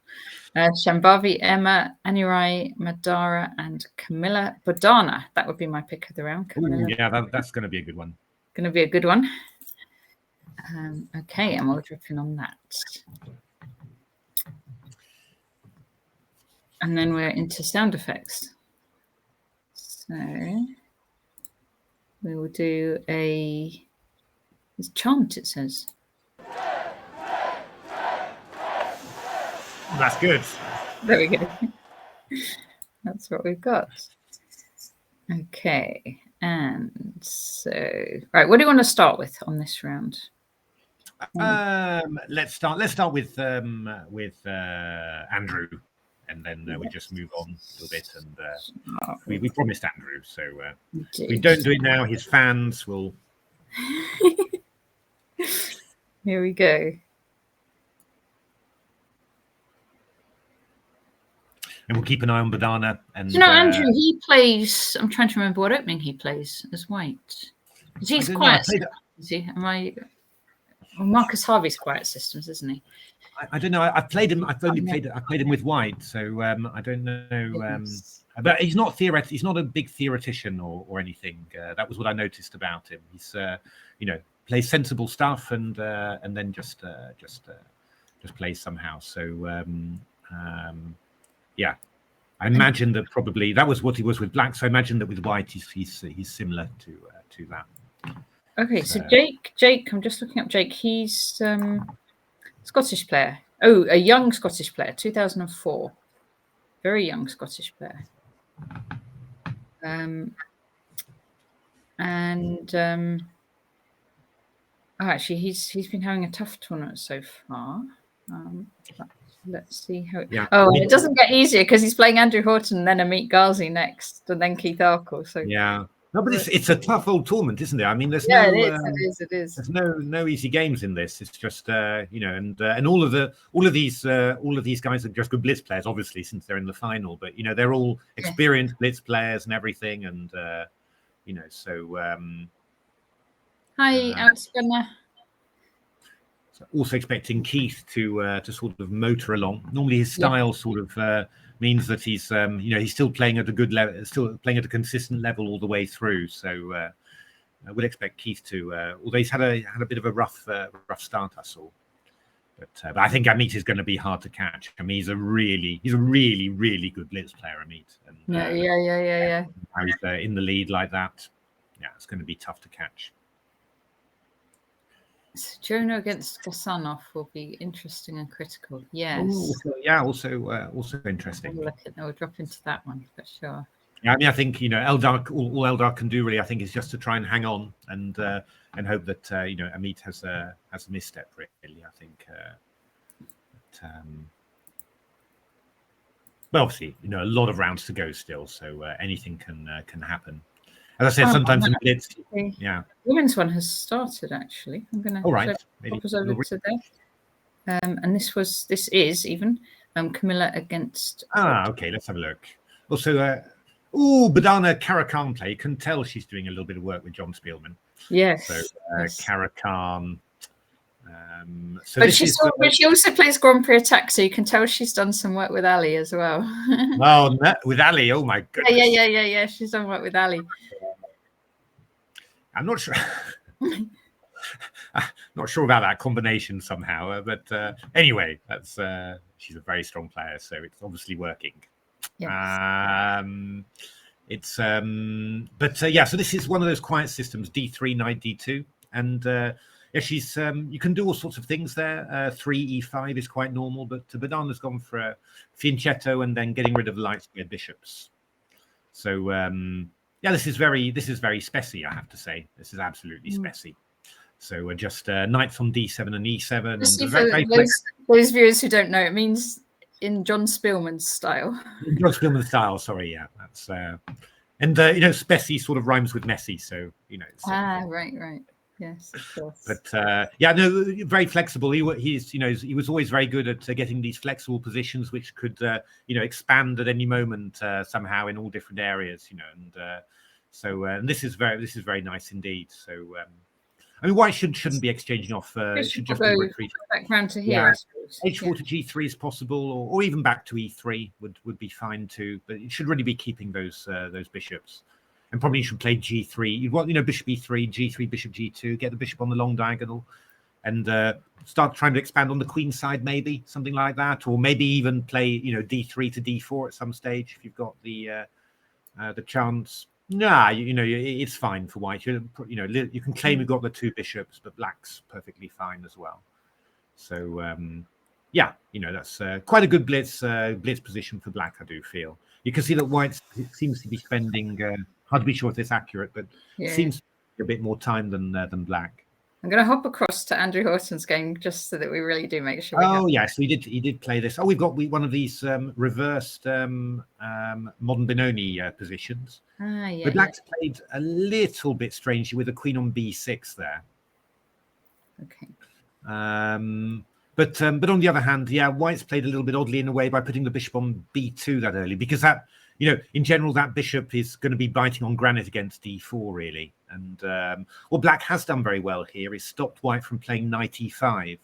Speaker 1: Shambhavi, Emma, Anurai, Madara, and Camilla Badana. That would be my pick of the round.
Speaker 2: Ooh, yeah, that's going to be a good one.
Speaker 1: Going to be a good one. Okay, and we'll drop in on that. And then we're into sound effects. So we will do it's chant, it says.
Speaker 2: That's good.
Speaker 1: There we go. That's what we've got. Okay. And so, right, what do you want to start with on this round?
Speaker 2: Let's start with Andrew, and then we just move on a little bit. And we promised Andrew, so if we don't do it now, his fans will.
Speaker 1: Here we go.
Speaker 2: And we'll keep an eye on Badana. And
Speaker 1: Andrew, he plays. I'm trying to remember what opening he plays as white. He's quiet. Is he? Well, Marcus Harvey's quiet systems, isn't he?
Speaker 2: I don't know. I've played him. I played him with white, so I don't know. But he's not He's not a big theoretician or anything. That was what I noticed about him. He's plays sensible stuff and then just plays somehow. So yeah, I imagine that probably that was what he was with black. So I imagine that with white, he's similar to that.
Speaker 1: Okay, so Jake, I'm just looking up Jake. He's Scottish player. Oh, a young Scottish player, 2004. Very young Scottish player. Actually, he's been having a tough tournament so far. Let's see how. It doesn't get easier because he's playing Andrew Horton, and then Amit Ghazi next, and then Keith Arkle. So
Speaker 2: yeah. No, but it's a tough old tournament, isn't it? I mean, there's
Speaker 1: it is.
Speaker 2: There's no easy games in this. It's just and all of these guys are just good Blitz players, obviously, since they're in the final. But they're all experienced Blitz players and everything, and so.
Speaker 1: Hi, Outspanner.
Speaker 2: Also expecting Keith to sort of motor along. Normally, his style sort of means that he's he's still playing at a good level, still playing at a consistent level all the way through. So I would expect Keith to, although he's had a bit of a rough start, I saw. But I think Amit is going to be hard to catch. I mean, he's a really good Blitz player, Amit. And,
Speaker 1: yeah.
Speaker 2: How he's in the lead like that. Yeah, it's going to be tough to catch.
Speaker 1: So Jonah against Gasanov will be interesting and critical. Yes.
Speaker 2: Also interesting.
Speaker 1: We'll drop into that one for sure.
Speaker 2: Yeah, I mean, I think Eldar. All Eldar can do really, I think, is just to try and hang on and hope that Amit has a misstep. Really, I think. But obviously, a lot of rounds to go still, so anything can happen. As I said, sometimes in Blitz,
Speaker 1: the women's one has started actually. I'm going to pop us over to there. And this is even Camilla against.
Speaker 2: Okay, let's have a look. Also, Badana Karakan play. You can tell she's doing a little bit of work with John Spielman.
Speaker 1: Yes.
Speaker 2: So Karakan.
Speaker 1: But she also plays Grand Prix Attack, so you can tell she's done some work with Ali as well.
Speaker 2: Well, with Ali, oh my goodness.
Speaker 1: Yeah. She's done work with Ali.
Speaker 2: I'm not sure. Not sure about that combination somehow, but anyway, that's she's a very strong player, so it's obviously working.
Speaker 1: Yes.
Speaker 2: So this is one of those quiet systems, D3, knight D2, and she's you can do all sorts of things there. 3 E5 is quite normal, but Badana's gone for a fianchetto and then getting rid of the light square bishops. So this is very specie, I have to say. This is absolutely specie. So just knights on D7 and E7.
Speaker 1: And those viewers who don't know, it means in John Spielman's style.
Speaker 2: In John Spielman's style, sorry, yeah. That's specie sort of rhymes with messy, so
Speaker 1: right. Yes, of course.
Speaker 2: But very flexible. He was always very good at getting these flexible positions, which could expand at any moment somehow in all different areas. And this is very nice indeed. So I mean, white shouldn't be exchanging off. It should just be retreating
Speaker 1: back round to here.
Speaker 2: H4 to G3 is possible, or even back to E3 would be fine too. But it should really be keeping those bishops. And probably you should play G3. You'd want, bishop E3, G3, bishop G2, get the bishop on the long diagonal. and start trying to expand on the queen side, maybe something like that, or maybe even play d3 to d4 at some stage if you've got the chance. Nah, it's fine for white. You can claim you've got the two bishops, but black's perfectly fine as well. So yeah, that's quite a good blitz position for black, I do feel. You can see that white seems to be spending, hard to be sure if it's accurate, but seems a bit more time than black.
Speaker 1: I'm going to hop across to Andrew Horton's game just so that we really do make sure.
Speaker 2: Yes, he did play this. We've got one of these reversed modern Benoni positions. But black's played a little bit strangely with a queen on b6 there.
Speaker 1: Okay.
Speaker 2: But on the other hand, white's played a little bit oddly in a way by putting the bishop on b2 that early, because that, in general, that bishop is going to be biting on granite against d4, really. And what black has done very well here is stopped white from playing knight e5,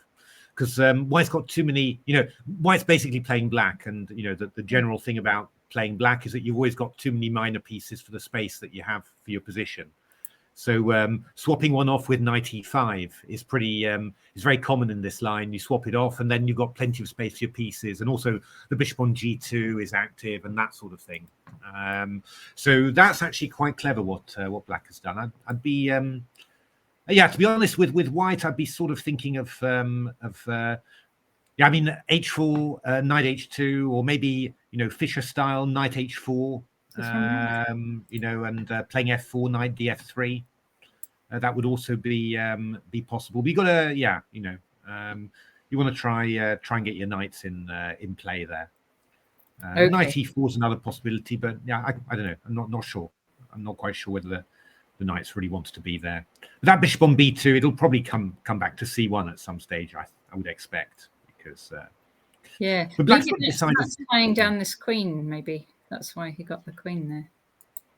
Speaker 2: because white's got too many, white's basically playing black. And, the general thing about playing black is that you've always got too many minor pieces for the space that you have for your position. So swapping one off with knight e5 is is very common in this line. You swap it off, and then you've got plenty of space for your pieces, and also the bishop on g2 is active, and that sort of thing. So that's actually quite clever what black has done. I'd be to be honest with white, I'd be sort of thinking of h4, knight h2, or maybe Fischer style knight h4. And playing f4, knight df3, that would also be possible. But you got to, you want to try and get your knights in play there. Knight e4 is another possibility, but I don't know. I'm not sure. I'm not quite sure whether the knights really wants to be there. But that bishop on b2, it'll probably come back to c1 at some stage. I would expect, because
Speaker 1: but black's tying down this queen, maybe. That's why he got the queen there.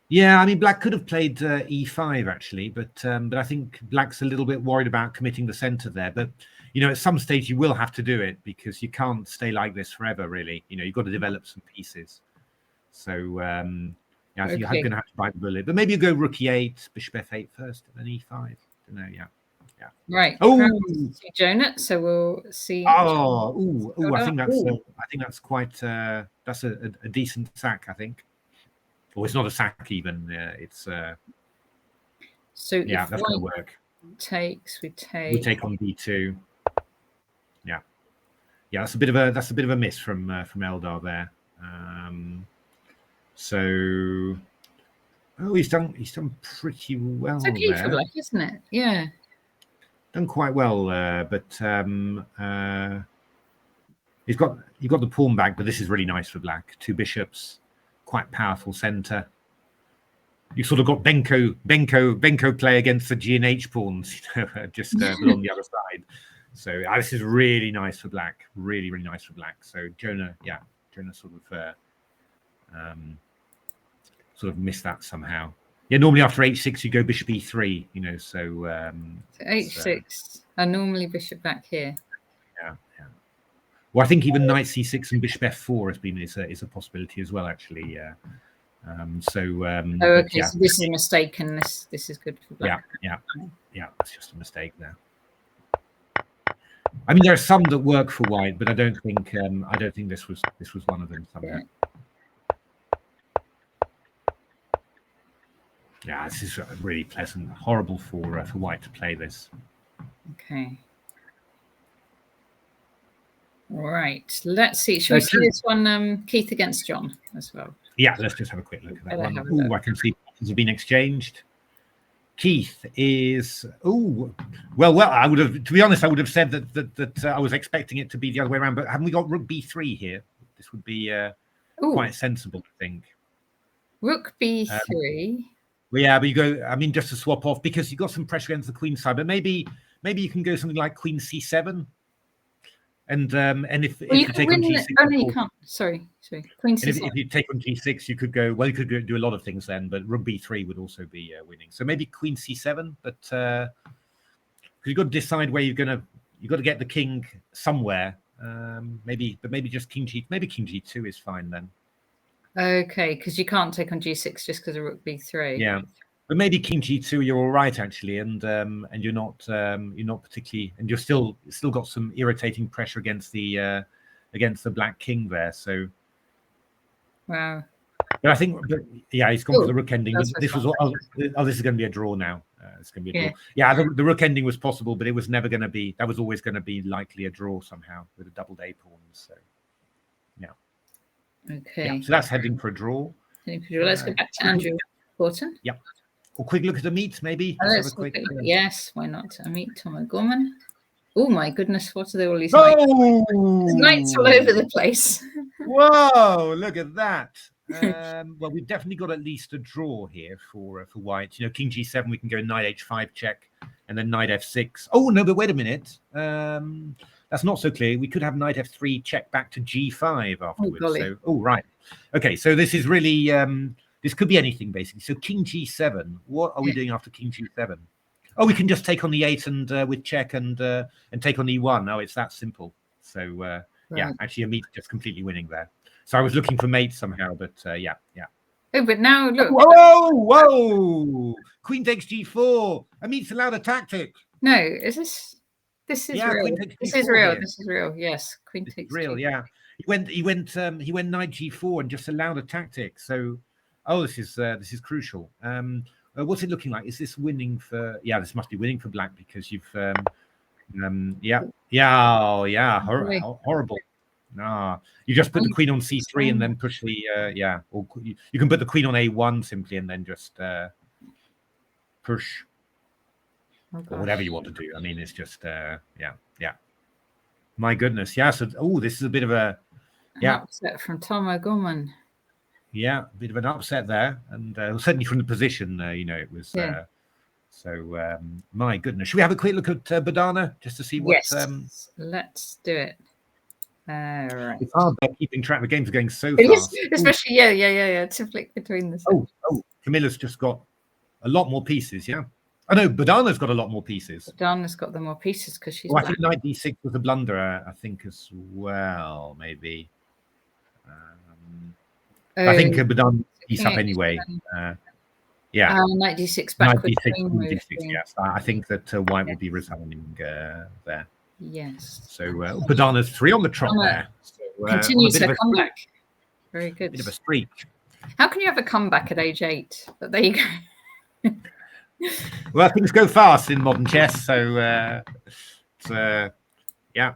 Speaker 2: Yeah, black could have played e5 actually, but I think black's a little bit worried about committing the center there. But at some stage you will have to do it, because you can't stay like this forever, really. You've got to develop some pieces. So I think you're going to have to bite the bullet. But maybe you go rook e8, bishop f8 first, and then e5. I don't know. Yeah.
Speaker 1: Right. Jonah. So we'll see.
Speaker 2: I think that's quite that's a decent sack, I think. Or it's not a sack even. It's
Speaker 1: so
Speaker 2: that's going to work.
Speaker 1: We take
Speaker 2: on b2. Yeah, that's a bit of a miss from Eldar there. He's done pretty well.
Speaker 1: It's okay for black, isn't it? Yeah.
Speaker 2: Done quite well, but you've got the pawn back, but this is really nice for black. Two bishops, quite powerful center. You sort of got Benko play against the G and H pawns, just but on the other side. So this is really nice for black. Really, really nice for black. So Jonah sort of missed that somehow. Yeah, normally after h6 you go bishop e3, so
Speaker 1: h6 and normally bishop back here.
Speaker 2: Yeah. Well, I think even knight c6 and bishop f4 is a possibility as well, actually. So
Speaker 1: this is a mistake, and this is good for black.
Speaker 2: Yeah, that's just a mistake there. There are some that work for white, but I don't think this was one of them somehow. Yeah, this is really pleasant. Horrible for white to play this.
Speaker 1: Okay. All right. Let's see. Should we see this one, Keith against John as well?
Speaker 2: Yeah, let's just have a quick look at that one. I can see pieces have been exchanged. Keith is well. I would have, to be honest, I would have said that I was expecting it to be the other way around. But haven't we got rook b3 here? This would be quite sensible, I think.
Speaker 1: Rook b3.
Speaker 2: Well, yeah, but you go. Just to swap off, because you've got some pressure against the queen side. But maybe you can go something like queen c7, and if you take on g6,
Speaker 1: you can't. Sorry, queen c7.
Speaker 2: If you take on g6, you could go. Well, you could do a lot of things then, but rook b3 would also be winning. So maybe queen c7, but because you've got to decide where you've got to get the king somewhere. Maybe just king g. Maybe king g2 is fine then.
Speaker 1: Okay, because you can't take on g6 just because of rook b3.
Speaker 2: Yeah. But maybe King G2, you're all right actually, and you're not particularly, and you're still got some irritating pressure against the Black King there. So,
Speaker 1: wow.
Speaker 2: but I think, he's gone for the rook ending. This was this is going to be a draw now. It's going to be a draw. Yeah, the rook ending was possible, but it was never going to be. That was always going to be likely a draw somehow with a doubled A pawn. So, yeah.
Speaker 1: Okay.
Speaker 2: Yeah, so that's heading for a draw.
Speaker 1: Let's go back to Andrew Horton.
Speaker 2: Yeah. A quick look at the meet, maybe.
Speaker 1: Yes, why not? A meet Tom O'Gorman. Oh my goodness, what are they all these knights all over the place?
Speaker 2: Whoa, look at that. Well, we've definitely got at least a draw here for white. You know, King G7, we can go knight H5 check and then knight F6. Oh no, but wait a minute. That's not so clear. We could have knight F3 check back to G5 afterwards. Right. Okay, so this is really this could be anything basically. So King G7. What are we doing after King G7? Oh, we can just take on the 8 and with check and take on E1. Oh, it's that simple. So yeah, actually, Amit's just completely winning there. So I was looking for mate somehow, but yeah.
Speaker 1: Oh, but now look.
Speaker 2: Whoa! Queen takes G4. Amit's allowed a tactic.
Speaker 1: No, is this? This is real. This is real.
Speaker 2: Here.
Speaker 1: This is real. Yes, Queen takes
Speaker 2: real. G4. Yeah, he went knight G4 and just allowed a tactic. So, this is crucial. What's it looking like? Is this winning for? Yeah, this must be winning for black because you've horrible. No, you just put the queen on C3 and then push the or you can put the queen on A1 simply and then just push or whatever you want to do. I mean, it's just my goodness. Yeah, so this is a bit of an
Speaker 1: upset from Tom O'Gorman.
Speaker 2: Yeah, a bit of an upset there, and certainly from the position, it was. So, my goodness, should we have a quick look at Badana just to see what?
Speaker 1: Yes, let's do it. Right.
Speaker 2: It's hard keeping track. The games are going so
Speaker 1: fast, especially to flick between the.
Speaker 2: Camilla's just got a lot more pieces. Yeah. Oh no, Badana's got a lot more pieces.
Speaker 1: Badana's got the more pieces because she's.
Speaker 2: I think knight D6 was a blunder. I think as well, maybe. I think Badana piece up anyway.
Speaker 1: Knight D6 back.
Speaker 2: Knight D6, yes. I think that white will be resigning there.
Speaker 1: Yes.
Speaker 2: So Badana's 3 on the trot there. So,
Speaker 1: continues her comeback. Very good.
Speaker 2: Bit of a streak.
Speaker 1: How can you have a comeback at age 8? But there you go.
Speaker 2: Well, things go fast in modern chess. So, yeah.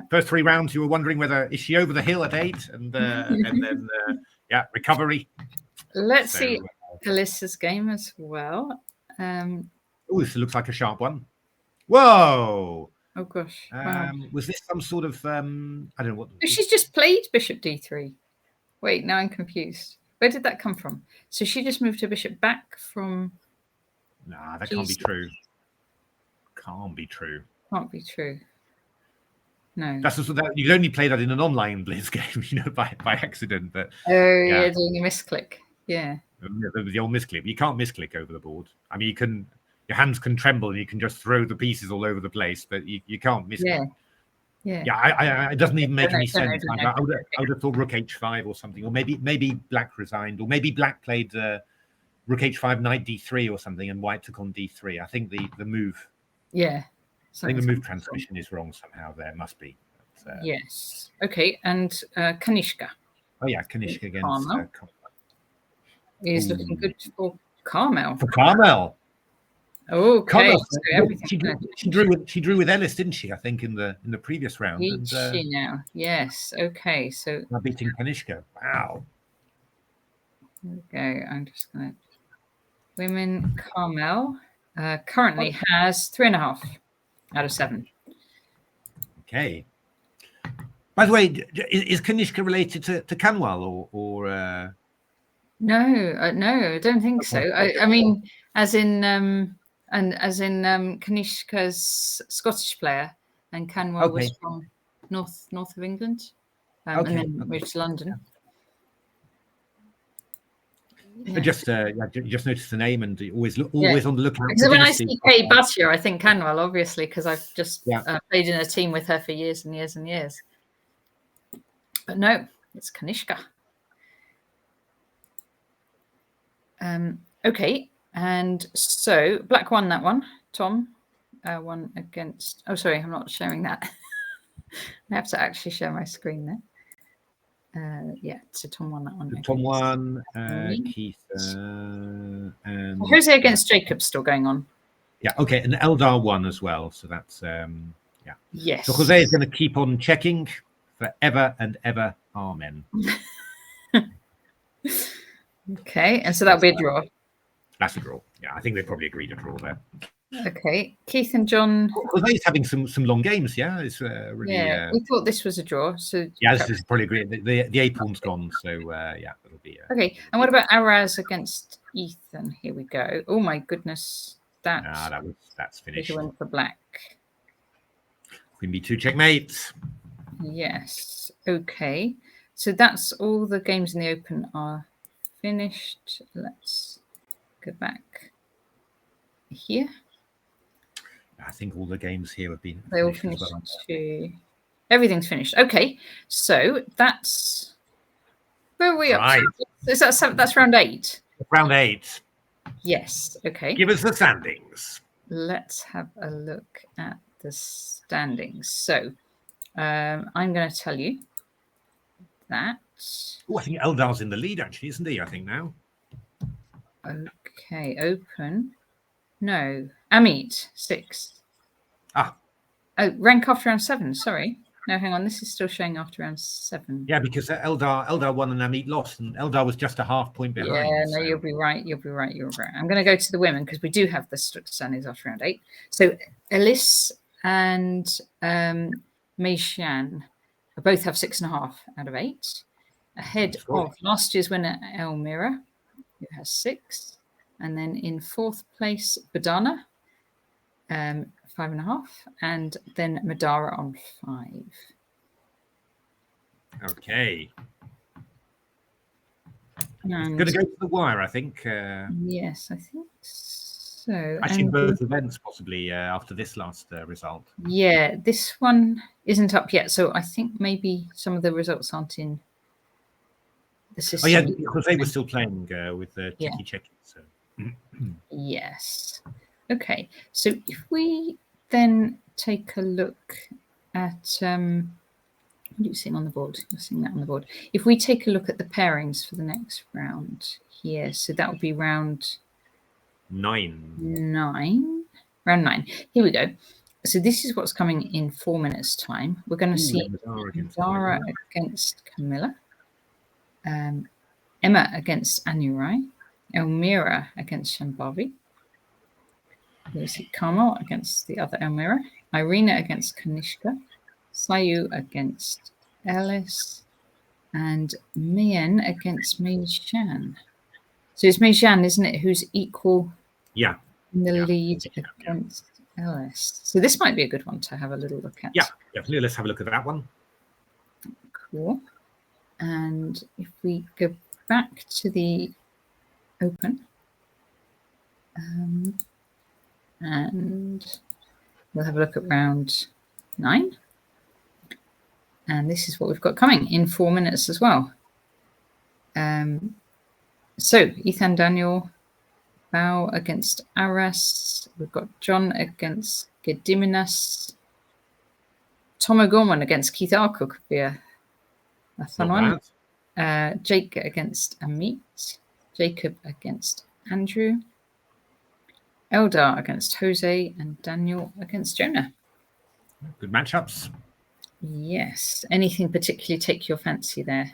Speaker 2: First 3 rounds, you were wondering whether is she over the hill at 8, and then recovery.
Speaker 1: Let's see Alyssa's game as well.
Speaker 2: This looks like a sharp one. Whoa!
Speaker 1: Oh gosh! Wow.
Speaker 2: Was this some sort of I don't know what?
Speaker 1: She's just played Bishop D3. Wait, now I'm confused. Where did that come from? So she just moved her bishop back from.
Speaker 2: Nah, that can't be true. Can't be true.
Speaker 1: Can't be true. No.
Speaker 2: That's you only play that in an online Blitz game, by accident. But
Speaker 1: doing a misclick. Yeah.
Speaker 2: The old misclick. You can't misclick over the board. I mean, your hands can tremble and you can just throw the pieces all over the place, but you can't misclick. Yeah. It doesn't even make any sense. I would have thought rook H5 or something, or maybe black resigned, or maybe black played rook H5, knight D3 or something, and white took on D3. I think the move.
Speaker 1: Yeah.
Speaker 2: I think the move transmission is wrong somehow. There must be. But,
Speaker 1: yes. Okay. And Kanishka.
Speaker 2: Oh yeah, Kanishka against.
Speaker 1: He's looking good for Carmel.
Speaker 2: For Carmel.
Speaker 1: Okay.
Speaker 2: Carmel, she drew with Ellis, didn't she? I think in the previous round.
Speaker 1: Is she now? Yes. Okay. So
Speaker 2: now beating Kanishka. Wow.
Speaker 1: There we go. I'm just gonna. Women Carmel currently has 3.5 out of 7.
Speaker 2: Okay. By the way, is Kanishka related to Kanwal or?
Speaker 1: No, I don't think so. I mean, as in Kanishka's Scottish player, and Canwell was from north of England, and then moved to London.
Speaker 2: Yeah. Just noticed the name and always on the lookout.
Speaker 1: Because when I see Kay Butcher, I think Canwell, obviously, because I've just played in a team with her for years and years and years. But no, it's Kanishka. Okay, And so black won that one. Tom won against. Oh, sorry, I'm not sharing that. I have to actually share my screen there. Yeah, so Tom won that one.
Speaker 2: Tom won, Keith, and
Speaker 1: Jose against Jacob still going on.
Speaker 2: Yeah, okay, and Eldar won as well. So that's yeah.
Speaker 1: Yes.
Speaker 2: So Jose is going to keep on checking forever and ever. Amen.
Speaker 1: Okay, and so that'll be a draw.
Speaker 2: That's a draw. Yeah, I think they probably agreed a draw there.
Speaker 1: Okay, Keith and John.
Speaker 2: Jose's having some long games. Yeah, it's really.
Speaker 1: Yeah, we thought this was a draw. So
Speaker 2: yeah, this is probably great. The A pawn's gone, so yeah, it'll be.
Speaker 1: Okay, and what about Araz against Ethan? Here we go. Oh my goodness,
Speaker 2: that's finished.
Speaker 1: Win for black.
Speaker 2: Queen B2 checkmate.
Speaker 1: Yes. Okay, so that's all the games in the Open are finished. Let's go back here.
Speaker 2: I think all the games here have been.
Speaker 1: They all finished too. Everything's finished. Okay, so that's where are we up to? Is that that's round 8?
Speaker 2: Round 8.
Speaker 1: Yes. Okay.
Speaker 2: Give us the standings.
Speaker 1: Let's have a look at the standings. So I'm going to tell you that.
Speaker 2: Oh, I think Eldar's in the lead, actually, isn't he? I think now.
Speaker 1: Okay. Open. No. Amit 6.
Speaker 2: Ah.
Speaker 1: Oh, rank after round 7. Sorry. No, hang on. This is still showing after round 7.
Speaker 2: Yeah, because Eldar won and Amit lost, and Eldar was just a half point behind.
Speaker 1: Yeah, no, you'll be right. You're right. I'm going to go to the women because we do have the standings after round 8. So Elise and Meishan both have 6.5 out of 8. Ahead of last year's winner, Elmira, who has 6. And then in 4th place, Badana, 5.5, and then Madara on 5.
Speaker 2: Okay.
Speaker 1: And
Speaker 2: going to go to the wire, I think.
Speaker 1: Yes, I think so.
Speaker 2: Actually, both events possibly after this last result.
Speaker 1: Yeah, this one isn't up yet, so I think maybe some of the results aren't in the system.
Speaker 2: Oh yeah, because they were still playing with the Tiki Checking. So.
Speaker 1: Yes. Okay. So if we then take a look at what are you seeing on the board? You're seeing that on the board. If we take a look at the pairings for the next round here, so that would be round 9. Round 9. Here we go. So this is what's coming in 4 minutes' time. We're going to see Madara against Camilla, Emma against Anurai, Elmira against Shambhavi. We see Kamal against the other Elmira, Irina against Kanishka, Sayu against Ellis, and Mian against Mei Shan. So it's Mei Shan, isn't it, who's equal in the lead against Ellis. So this might be a good one to have a little look at.
Speaker 2: Yeah, definitely. Let's have a look at that one.
Speaker 1: Cool. And if we go back to the Open, and we'll have a look at round 9. And this is what we've got coming in 4 minutes as well. So Ethan Daniel, Bao against Aras. We've got John against Gediminas. Tom O'Gorman against Keith Arco could be a fun one. Jake against Amit. Jacob against Andrew. Eldar against Jose, and Daniel against Jonah.
Speaker 2: Good matchups.
Speaker 1: Yes. Anything particularly take your fancy there?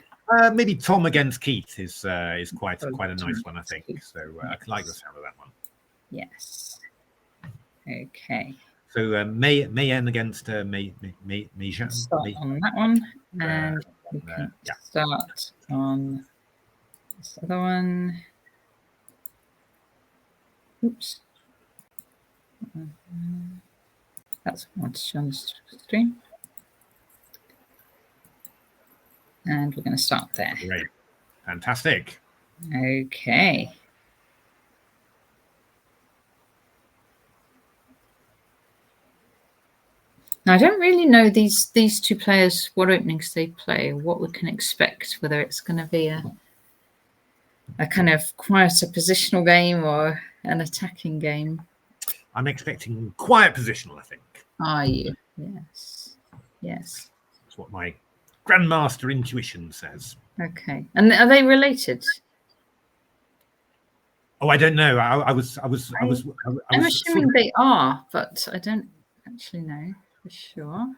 Speaker 2: Maybe Tom against Keith is quite a nice one, I think. So I like the sound of that one.
Speaker 1: Yes. Okay.
Speaker 2: So Mayen against Meishan.
Speaker 1: Start on that one, and we can start on this other one. Oops. That's what I want to show on the screen. And we're going to start there.
Speaker 2: Great. Fantastic.
Speaker 1: Okay. Now, I don't really know these two players, what openings they play, what we can expect, whether it's going to be a kind of quieter positional game or an attacking game.
Speaker 2: I'm expecting quiet positional, I think.
Speaker 1: Are you? Yes. Yes.
Speaker 2: That's what my Grandmaster intuition says.
Speaker 1: Okay. And are they related?
Speaker 2: Oh, I don't know. I'm
Speaker 1: assuming they are, but I don't actually know for sure.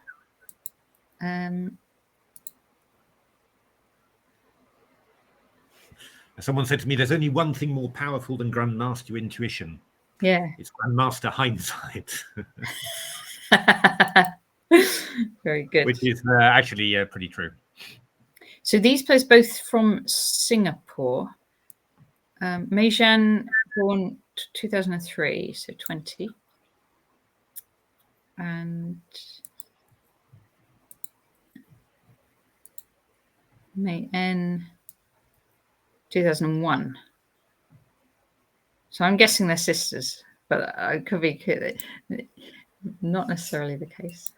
Speaker 2: Someone said to me, "There's only one thing more powerful than Grandmaster intuition.
Speaker 1: Yeah,
Speaker 2: it's Grandmaster hindsight."
Speaker 1: Very good.
Speaker 2: Which is actually pretty true.
Speaker 1: So these players both from Singapore. Meijan born 2003, so 20. And Mei En 2001. So I'm guessing they're sisters, but it could be not necessarily the case.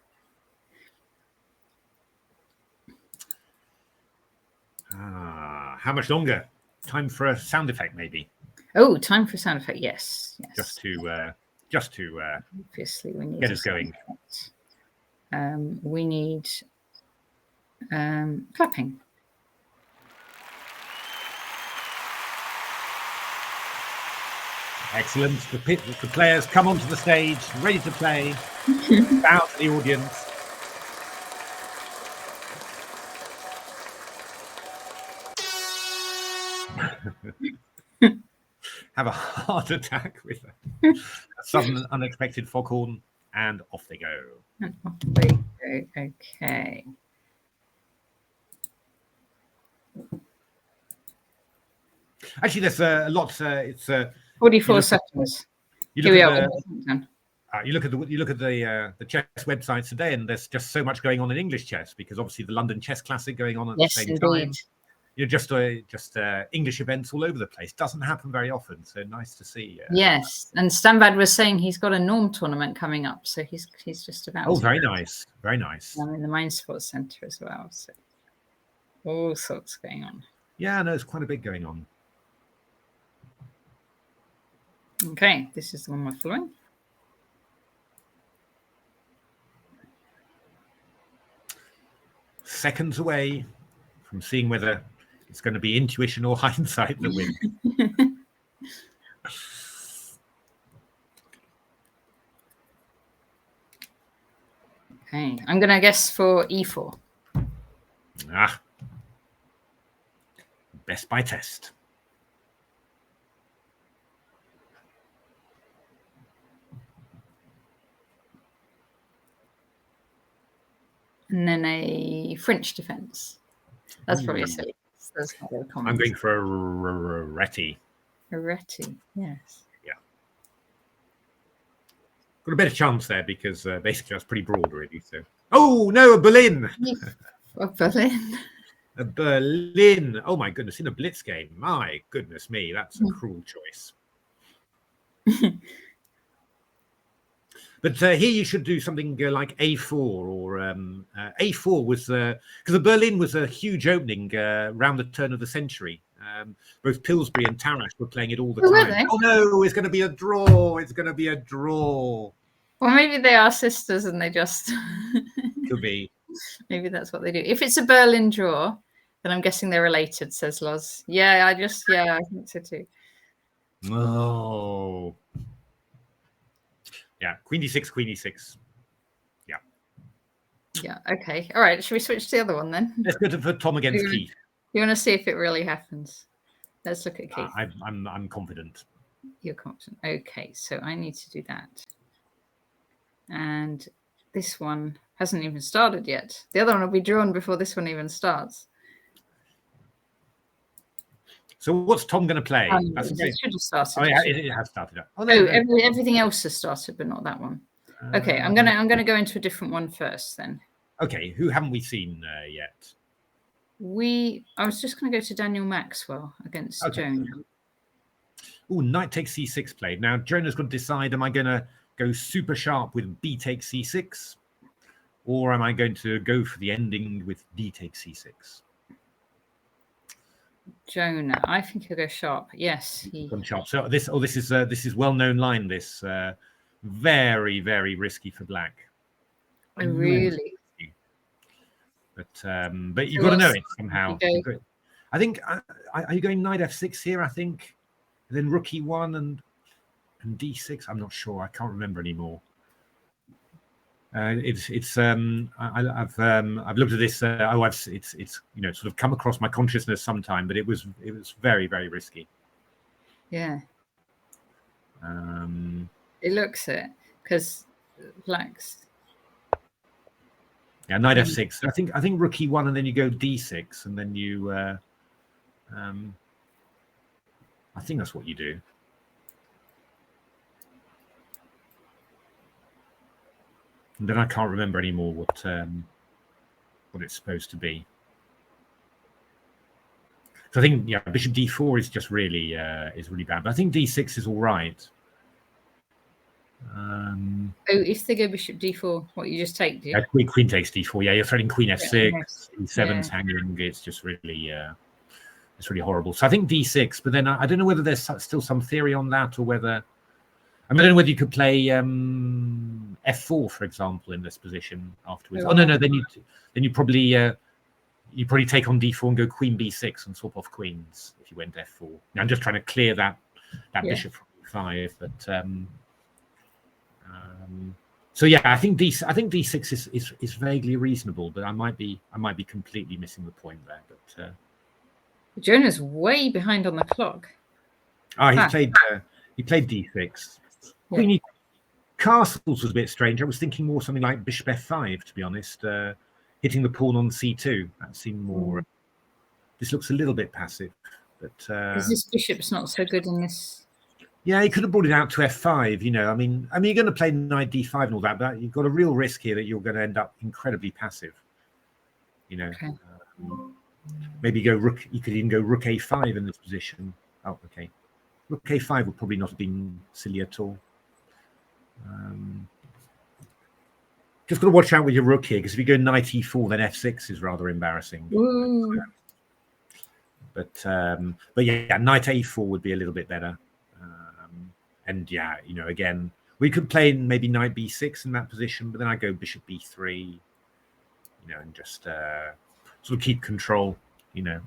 Speaker 2: How much longer? Time for a sound effect, maybe.
Speaker 1: Oh, time for a sound effect. Yes.
Speaker 2: Just to
Speaker 1: obviously we need
Speaker 2: get us going.
Speaker 1: We need clapping.
Speaker 2: Excellent. The players come onto the stage, ready to play. Bow to the audience. Have a heart attack with a sudden unexpected foghorn, and off they go.
Speaker 1: And off they go. Okay.
Speaker 2: Actually, there's a lot. It's
Speaker 1: 44 seconds.
Speaker 2: You look at the chess websites today, and there's just so much going on in English chess, because obviously the London Chess Classic going on at the same time. Just English events all over the place. Doesn't happen very often, so nice to see.
Speaker 1: Yes, and Stanbad was saying he's got a Norm tournament coming up, so he's just about.
Speaker 2: Oh, very nice, very nice.
Speaker 1: I'm in the Main Sports Centre as well, so all sorts going on.
Speaker 2: Yeah, no, it's quite a bit going on.
Speaker 1: Okay, this is the one we're following.
Speaker 2: Seconds away from seeing whether it's going to be intuition or hindsight that wins.
Speaker 1: Okay, I'm going to guess for E4.
Speaker 2: Best by test.
Speaker 1: And then a French defense. That's probably a silly.
Speaker 2: I'm going for a Reti.
Speaker 1: A Reti, yes.
Speaker 2: Yeah. Got a better chance there because basically that's pretty broad already. So. Oh, no, a Berlin.
Speaker 1: A Berlin.
Speaker 2: A Berlin. Oh, my goodness. In a Blitz game. My goodness me. That's a cruel choice. But here you should do something like A4 or A4 was because the Berlin was a huge opening around the turn of the century. Both Pillsbury and Tarrasch were playing it all the time. Oh no, it's going to be a draw. It's going to be a draw.
Speaker 1: Well, maybe they are sisters and they just
Speaker 2: could be.
Speaker 1: Maybe that's what they do. If it's a Berlin draw, then I'm guessing they're related, says Loz. Yeah, I think so too.
Speaker 2: Oh. Yeah, Queen D6, Queen E6. Yeah.
Speaker 1: Yeah, okay. All right, should we switch to the other one then?
Speaker 2: Let's go for Tom against Keith.
Speaker 1: You want to see if it really happens? Let's look at Keith.
Speaker 2: I'm confident.
Speaker 1: You're confident. Okay, so I need to do that. And this one hasn't even started yet. The other one will be drawn before this one even starts.
Speaker 2: So what's Tom going to play?
Speaker 1: It should have started.
Speaker 2: Oh yeah, it has started.
Speaker 1: Oh, no. Everything else has started, but not that one. Okay, I'm gonna go into a different one first then.
Speaker 2: Okay, who haven't we seen yet?
Speaker 1: I was just going to go to Daniel Maxwell against Joan.
Speaker 2: Oh, knight takes c6 played. Now Jonah's got to decide: am I going to go super sharp with b takes c6, or am I going to go for the ending with d takes c6?
Speaker 1: Jonah. I think he'll go sharp. Yes.
Speaker 2: On sharp. So this is well-known line. This very, very risky for black.
Speaker 1: Oh, really?
Speaker 2: But you've got to know it somehow. I think. Are you going knight f6 here? I think. Then rook e1 and d6. I'm not sure. I can't remember anymore. I've looked at this. It's sort of come across my consciousness sometime, but it was very, very risky.
Speaker 1: Yeah. It looks it because black's.
Speaker 2: Yeah, knight f6. I think rook e1 and then you go d6 and then you. I think that's what you do. And then I can't remember anymore what it's supposed to be. So I think bishop d4 is just really bad. But I think d6 is all right.
Speaker 1: If they go bishop d4, what you just take? Do you?
Speaker 2: Yeah, queen takes d4. Yeah, you're threatening queen f6. e7's hanging. It's just really it's really horrible. So I think d6. But then I don't know whether there's still some theory on that, or whether I don't know whether you could play f4, for example, in this position afterwards. Oh no, then you probably take on d4 and go queen b6 and swap off queens if you went f4. Now, I'm just trying to clear that bishop from e5, but so yeah, I think d6 is vaguely reasonable, but I might be completely missing the point there. But
Speaker 1: Jonah's way behind on the clock.
Speaker 2: He played d6. Queen castles was a bit strange. I was thinking more something like bishop f5, to be honest, hitting the pawn on c2. That seemed more. This looks a little bit passive, but
Speaker 1: because this bishop's not so good in this.
Speaker 2: Yeah, he could have brought it out to f5. I mean, you're going to play knight d5 and all that, but you've got a real risk here that you're going to end up incredibly passive. Okay. Maybe go rook. You could even go rook a5 in this position. Oh, okay. Rook a5 would probably not have been silly at all. Just got to watch out with your rook here, because if you go knight e4, then f6 is rather embarrassing. But yeah, knight a4 would be a little bit better. And yeah, again, we could play maybe knight b6 in that position, but then I go bishop b3, and just sort of keep control. The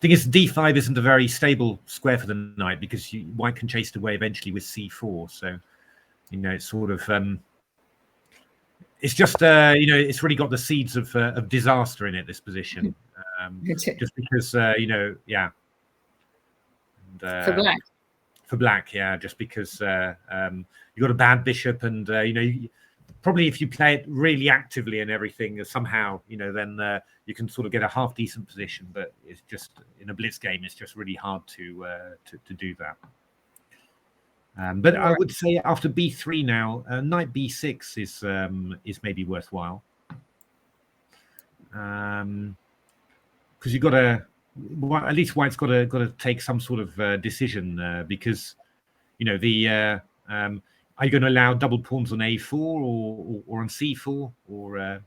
Speaker 2: thing is, d5 isn't a very stable square for the knight, because white can chase it away eventually with c4. So, it's sort of it's just it's really got the seeds of disaster in it, this position. Just because yeah. And,
Speaker 1: for black.
Speaker 2: For black, yeah, just because you got a bad bishop, and probably if you play it really actively and everything, somehow then you can sort of get a half decent position. But it's just in a blitz game, it's just really hard to do that. But I would say after b3 now, knight b6 is maybe worthwhile, because you've got to. Well, at least white's got to take some sort of decision, because are you going to allow double pawns on a4 or on c4, or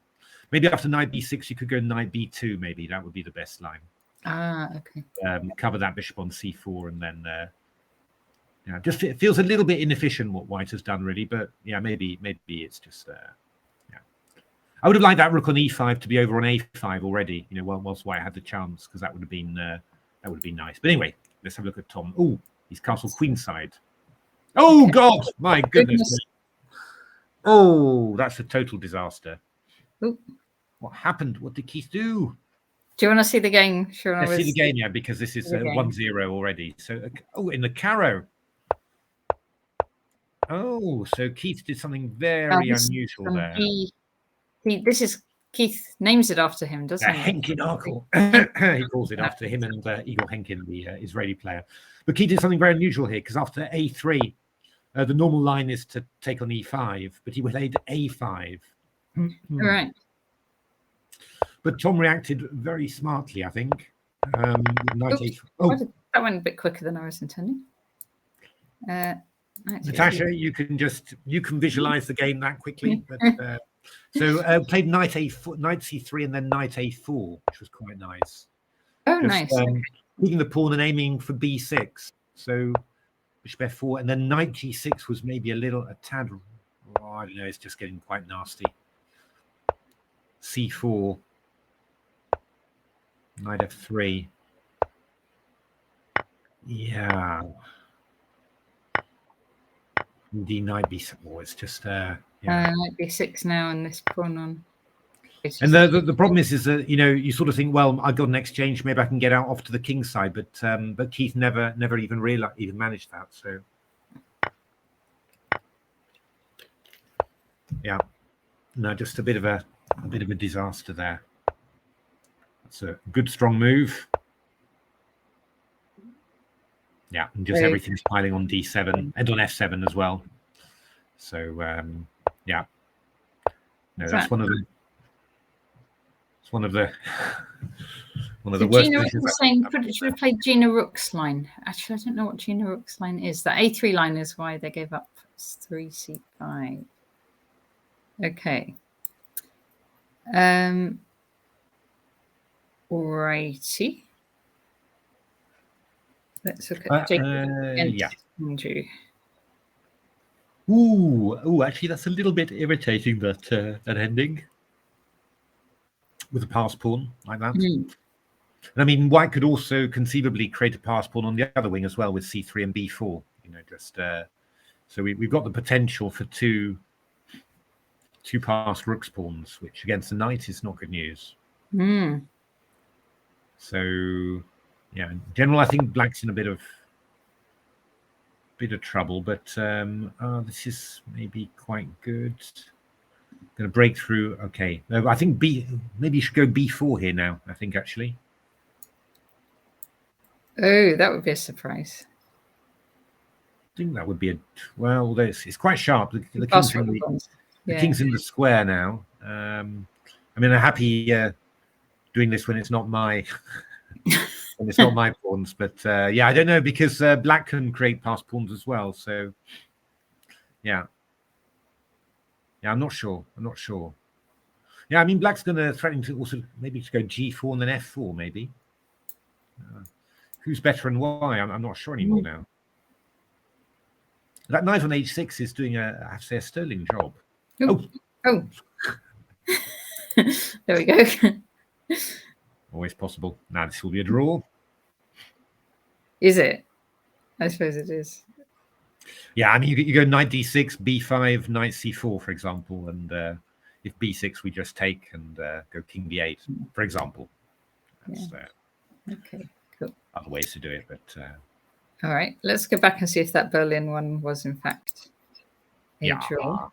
Speaker 2: maybe after knight b6 you could go knight b2. Maybe that would be the best line.
Speaker 1: Okay.
Speaker 2: Cover that bishop on c4, and then just it feels a little bit inefficient what white has done, really. But yeah, maybe it's just I would have liked that rook on e5 to be over on a5 already, whilst white had the chance, because that would have been nice. But anyway, let's have a look at Tom. Oh, he's castle queenside. Oh God, my goodness! Oh, that's a total disaster.
Speaker 1: Ooh.
Speaker 2: What happened? What did Keith do?
Speaker 1: Do you want to see the game? Sure.
Speaker 2: Let's see the game, yeah, because this is 1-0 already. So, in the Caro. Oh, so Keith did something very unusual there.
Speaker 1: This is Keith names it after him, doesn't he?
Speaker 2: Henkin Arkle. He calls it after him and Igor Henkin, the Israeli player. But Keith did something very unusual here, because after a3, the normal line is to take on e5, but he played a5.
Speaker 1: Right.
Speaker 2: But Tom reacted very smartly, I think.
Speaker 1: That went a bit quicker than I was intending.
Speaker 2: Natasha, you can visualize the game that quickly. But, so played knight c3 and then knight a4, which was quite nice.
Speaker 1: Oh, nice.
Speaker 2: Keeping the pawn and aiming for b6. So bishop f4, and then knight g6 was maybe a tad. Oh, I don't know. It's just getting quite nasty. c4, knight f3. Yeah. Indeed, knight b6. Oh, it's just yeah.
Speaker 1: Knight b6 now, and this pawn on.
Speaker 2: And the problem is that you sort of think, well, I've got an exchange, maybe I can get out off to the king side, but Keith never even managed that. So yeah, no, just a bit of a disaster there. That's a good strong move. Yeah, and just everything's piling on d7 and on f7 as well. So yeah, no, that's one of the. One of the worst
Speaker 1: Gina
Speaker 2: pieces.
Speaker 1: was saying should have played Gina Rook's line. Actually, I don't know what Gina Rook's line is. That A3 line is why they gave up 3c5. Okay. Alrighty. Let's look at Andrew.
Speaker 2: Ooh, actually, that's a little bit irritating, that ending. With a pass pawn like that. And I mean, white could also conceivably create a pass pawn on the other wing as well with c3 and b4. So we've got the potential for two passed rook's pawns, which against the knight is not good news. So yeah, in general, I think black's in a bit of trouble, but this is maybe quite good. Going to break through. Okay, no, I think maybe you should go b4 here now. I think actually.
Speaker 1: Oh, that would be a surprise.
Speaker 2: I think that would be it's quite sharp. The king's in the square now. I mean, I'm happy doing this when it's not my pawns, but yeah, I don't know, because black can create passed pawns as well. So yeah. Yeah, I'm not sure. Yeah, I mean, black's going to threaten to also maybe to go g4 and then f4, maybe. Who's better and why? I'm not sure anymore now. That knight on h6 is doing I have to say, a sterling job.
Speaker 1: Oh. There we go.
Speaker 2: Always possible. Now this will be a draw.
Speaker 1: Is it? I suppose it is.
Speaker 2: Yeah, I mean, you go knight d6, b5, knight c4, for example, and if b6, we just take and go king b8, for example. That's,
Speaker 1: okay, cool.
Speaker 2: Other ways to do it, but
Speaker 1: all right, let's go back and see if that Berlin one was in fact a draw.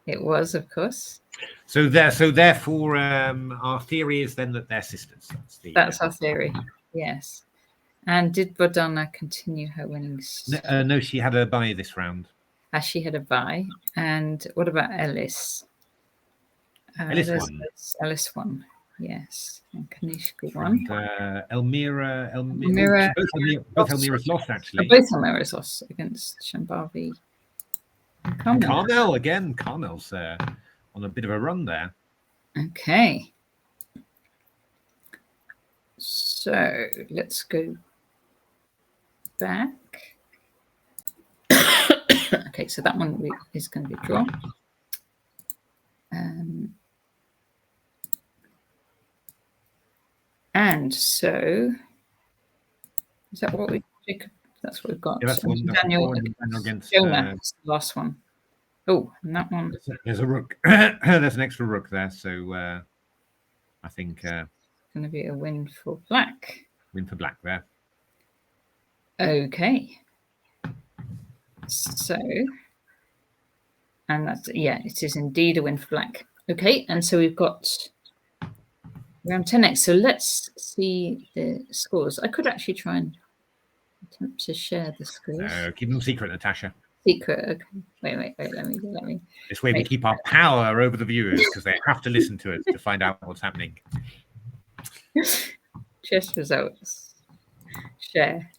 Speaker 1: It was, of course.
Speaker 2: So therefore, our theory is then that they're sisters.
Speaker 1: That's our theory. Yes. And did Bodana continue her winning?
Speaker 2: No, she had a bye this round.
Speaker 1: She had a bye. And what about Ellis?
Speaker 2: Ellis won.
Speaker 1: Ellis won. Yes. And Kanishka won.
Speaker 2: And, Elmira. Both Elmira's lost, actually.
Speaker 1: Both Elmira's lost against Shambavi.
Speaker 2: Carmel again. Carmel's on a bit of a run there.
Speaker 1: Okay. So let's go back. Okay, so that one is going to be drawn. And so is that what that's what we've got.
Speaker 2: Yeah, that's one.
Speaker 1: Daniel
Speaker 2: against
Speaker 1: Jonah, the last one. Oh, and that one.
Speaker 2: There's a rook. There's an extra rook there, so I think
Speaker 1: going to be a win for black.
Speaker 2: Win for black there.
Speaker 1: Okay. So, and that's, yeah, it is indeed a win for black. Okay, and so we've got round 10 next. So let's see the scores. I could actually try and attempt to share the scores.
Speaker 2: Keep them secret, Natasha.
Speaker 1: Secret. Okay. Wait. Let me.
Speaker 2: This way we keep our power over the viewers, because they have to listen to us to find out what's happening.
Speaker 1: Chess results. Share.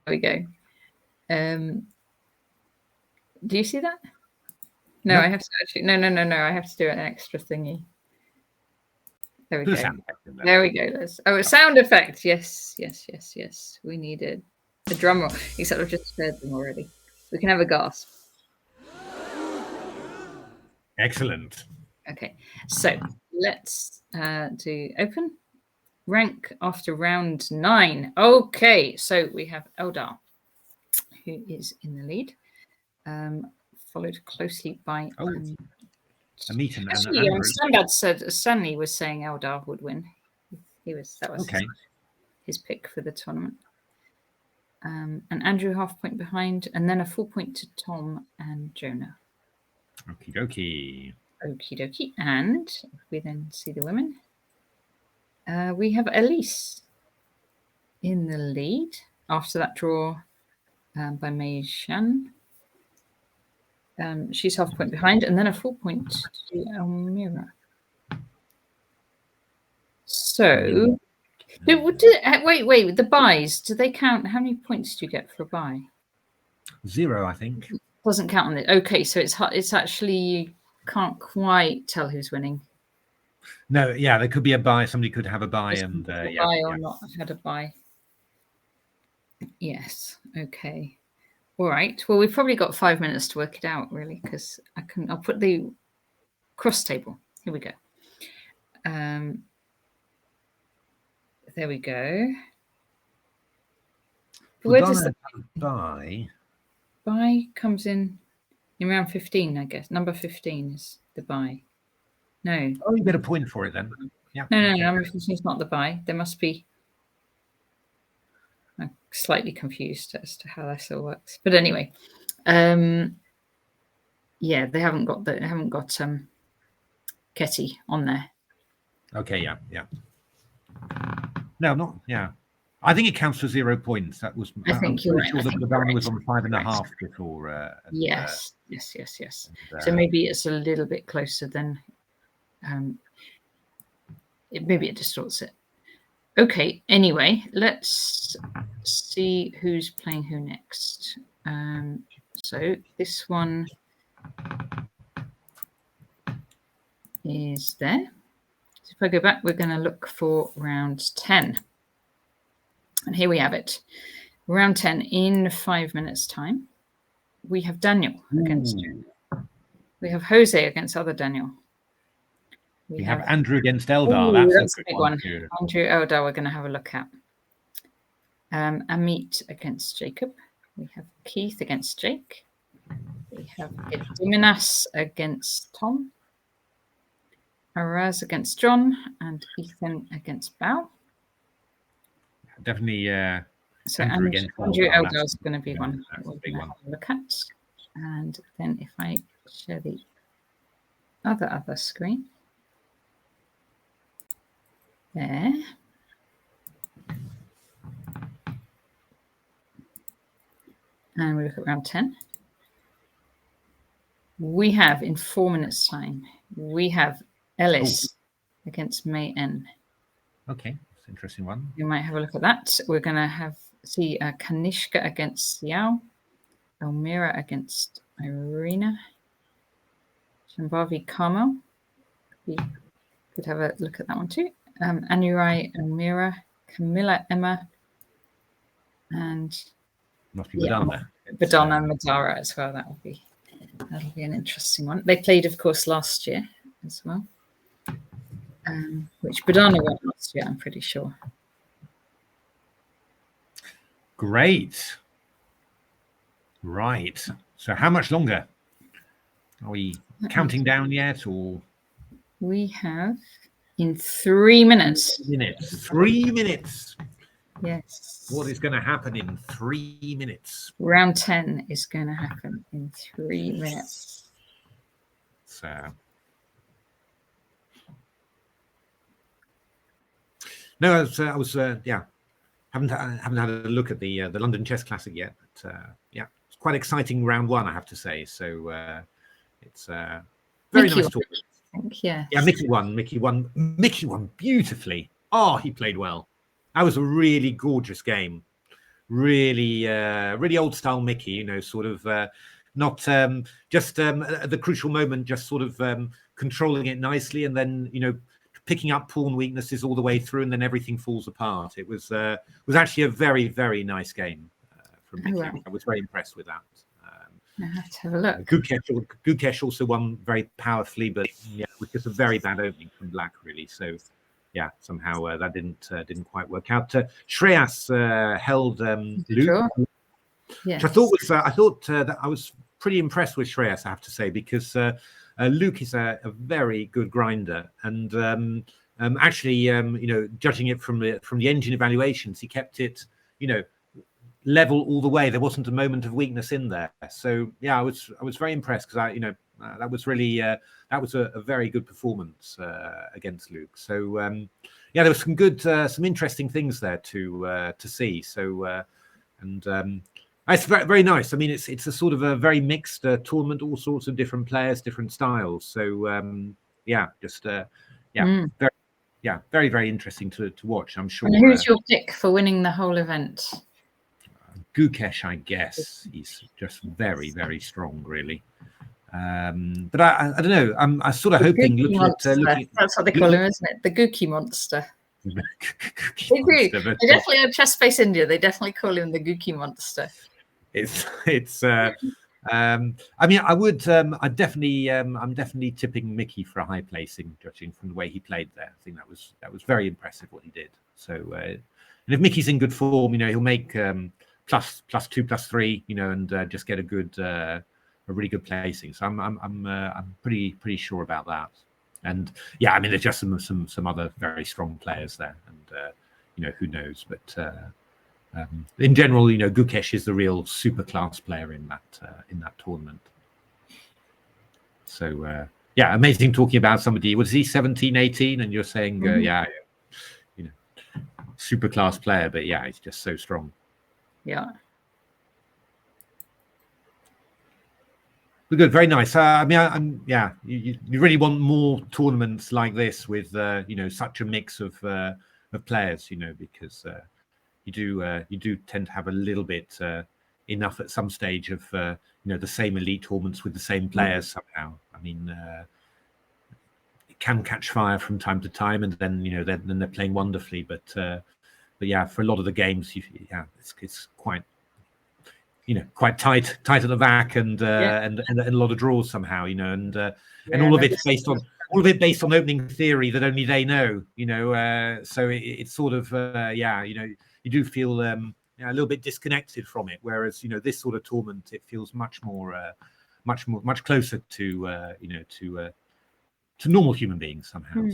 Speaker 1: There we go. Do you see that? No, I have to actually. No. I have to do an extra thingy. There we
Speaker 2: Put a
Speaker 1: go.
Speaker 2: sound effect in there.
Speaker 1: There we go. A sound effect. Yes. We needed a drum roll, except I've just heard them already. We can have a gasp.
Speaker 2: Excellent.
Speaker 1: Okay, so let's do open rank after round 9. Okay, so we have Eldar, who is in the lead, followed closely by
Speaker 2: a meet and
Speaker 1: actually, Standard said Stanley was saying Eldar would win. That was
Speaker 2: okay.
Speaker 1: his pick for the tournament. And Andrew half point behind, and then a full point to Tom and Jonah.
Speaker 2: Okie dokie.
Speaker 1: Okie dokie. And if we then see the women, we have Elise in the lead after that draw by Mei Shan. She's half point behind, and then a full point to Elmira. So, wait, the buys, do they count? How many points do you get for a buy?
Speaker 2: 0, I think.
Speaker 1: Doesn't count on it. Okay, so it's actually, you can't quite tell who's winning.
Speaker 2: No, yeah, there could be a buy. Somebody could have a buy and
Speaker 1: buy or not had a buy. Yes. Okay. All right. Well, we've probably got 5 minutes to work it out, really, because I'll put the cross table. Here we go. There we go. Where does the
Speaker 2: buy?
Speaker 1: Buy comes in round 15, I guess. Number 15 is the buy. No.
Speaker 2: Oh, you get a point for it then. Yeah.
Speaker 1: No. Number 15 is not the buy. There must be. I'm slightly confused as to how this all works, but anyway, yeah, they haven't got Ketty on there.
Speaker 2: Okay. Yeah. No, not. Yeah. I think it counts for 0 points. That was.
Speaker 1: I think you're right.
Speaker 2: Sure that the banner was on 5.5 before.
Speaker 1: Yes. So maybe it's a little bit closer than. Maybe it distorts it. Okay. Anyway, let's see who's playing who next. So this one is there. So if I go back, we're going to look for round 10. And here we have it. Round 10 in 5 minutes' time. We have Daniel against Jonah. We have Jose against other Daniel.
Speaker 2: We have Andrew against Eldar. That's a good one.
Speaker 1: Andrew Eldar we're going to have a look at. Amit against Jacob. We have Keith against Jake. We have Diminas against Tom. Araz against John. And Ethan against Bao.
Speaker 2: Definitely.
Speaker 1: So Andrew Eldar is going to be one we're going to have a look at. And then if I share the other screen. There. And we look at round 10. We have, in 4 minutes' time, we have Ellis against May N.
Speaker 2: Okay, that's an interesting one.
Speaker 1: You might have a look at that. We're going to see Kanishka against Xiao, Elmira against Irina, Shambhavi Carmel. We could have a look at that one too. Anurai Elmira, Camilla Emma, and
Speaker 2: must be Badana.
Speaker 1: Badana Madara as well. That'll be an interesting one. They played, of course, last year as well. Which Badana won last year, I'm pretty sure.
Speaker 2: Great. Right. So how much longer? Are we counting down yet, or?
Speaker 1: We have in 3 minutes.
Speaker 2: 3 minutes.
Speaker 1: Yes.
Speaker 2: What is going to happen in 3 minutes?
Speaker 1: Round 10 is going to happen in 3 minutes.
Speaker 2: So. No, I was haven't had a look at the London Chess Classic yet, but yeah, it's quite exciting round 1, I have to say. So it's very
Speaker 1: Mickey
Speaker 2: nice talk.
Speaker 1: Yeah,
Speaker 2: Mickey won beautifully. Oh, he played well. That was a really gorgeous game. Really old style Mickey, you know, sort of not just at the crucial moment, just sort of controlling it nicely, and then, you know, picking up pawn weaknesses all the way through, and then everything falls apart. It was actually a very, very nice game from Mickey.
Speaker 1: wow.
Speaker 2: I was very impressed with that.
Speaker 1: I have to have a look.
Speaker 2: Gukesh also won very powerfully, but yeah, it was just a very bad opening from Black, really. So yeah, somehow that didn't quite work out. Shreyas held Luke,
Speaker 1: yes.
Speaker 2: which I thought that I was pretty impressed with Shreyas, I have to say, because Luke is a very good grinder, and actually, judging it from the engine evaluations, he kept it, level all the way. There wasn't a moment of weakness in there. So yeah, I was very impressed, because that was really that was a very good performance against Luke. So yeah, there was some interesting things there to see. So it's very, very nice. I mean, it's a sort of a very mixed tournament, all sorts of different players, different styles. So yeah, just very, very interesting to watch, I'm sure.
Speaker 1: And who's your pick for winning the whole event?
Speaker 2: Gukesh, I guess. He's just very, very strong, really. But I don't know. I'm sort of hoping.
Speaker 1: That's what they call him, isn't it? The Gookie Monster. They definitely on Chess Space India. They definitely call him the Gookie Monster.
Speaker 2: I mean, I'm definitely tipping Mickey for a high placing, judging from the way he played there. I think that was very impressive what he did. So, and if Mickey's in good form, he'll make plus 2, plus 3, and just get a really good placing. So I'm pretty sure about that. And yeah, I mean, there's just some other very strong players there, and who knows, but. In general, Gukesh is the real super class player in that tournament. So yeah, amazing talking about somebody. Was he 17, 18? And you're saying, super class player, but yeah, he's just so strong.
Speaker 1: Yeah.
Speaker 2: Good, very nice. I mean, you really want more tournaments like this with such a mix of players, because. You do tend to have a little bit enough at some stage of the same elite tournaments with the same players somehow. I mean, it can catch fire from time to time, and then then they're playing wonderfully. But yeah, for a lot of the games, it's quite quite tight at the back, and a lot of draws somehow, and all of it's based on opening theory that only they know, so it's sort of you do feel a little bit disconnected from it, whereas this sort of tournament, it feels much closer to to normal human beings somehow.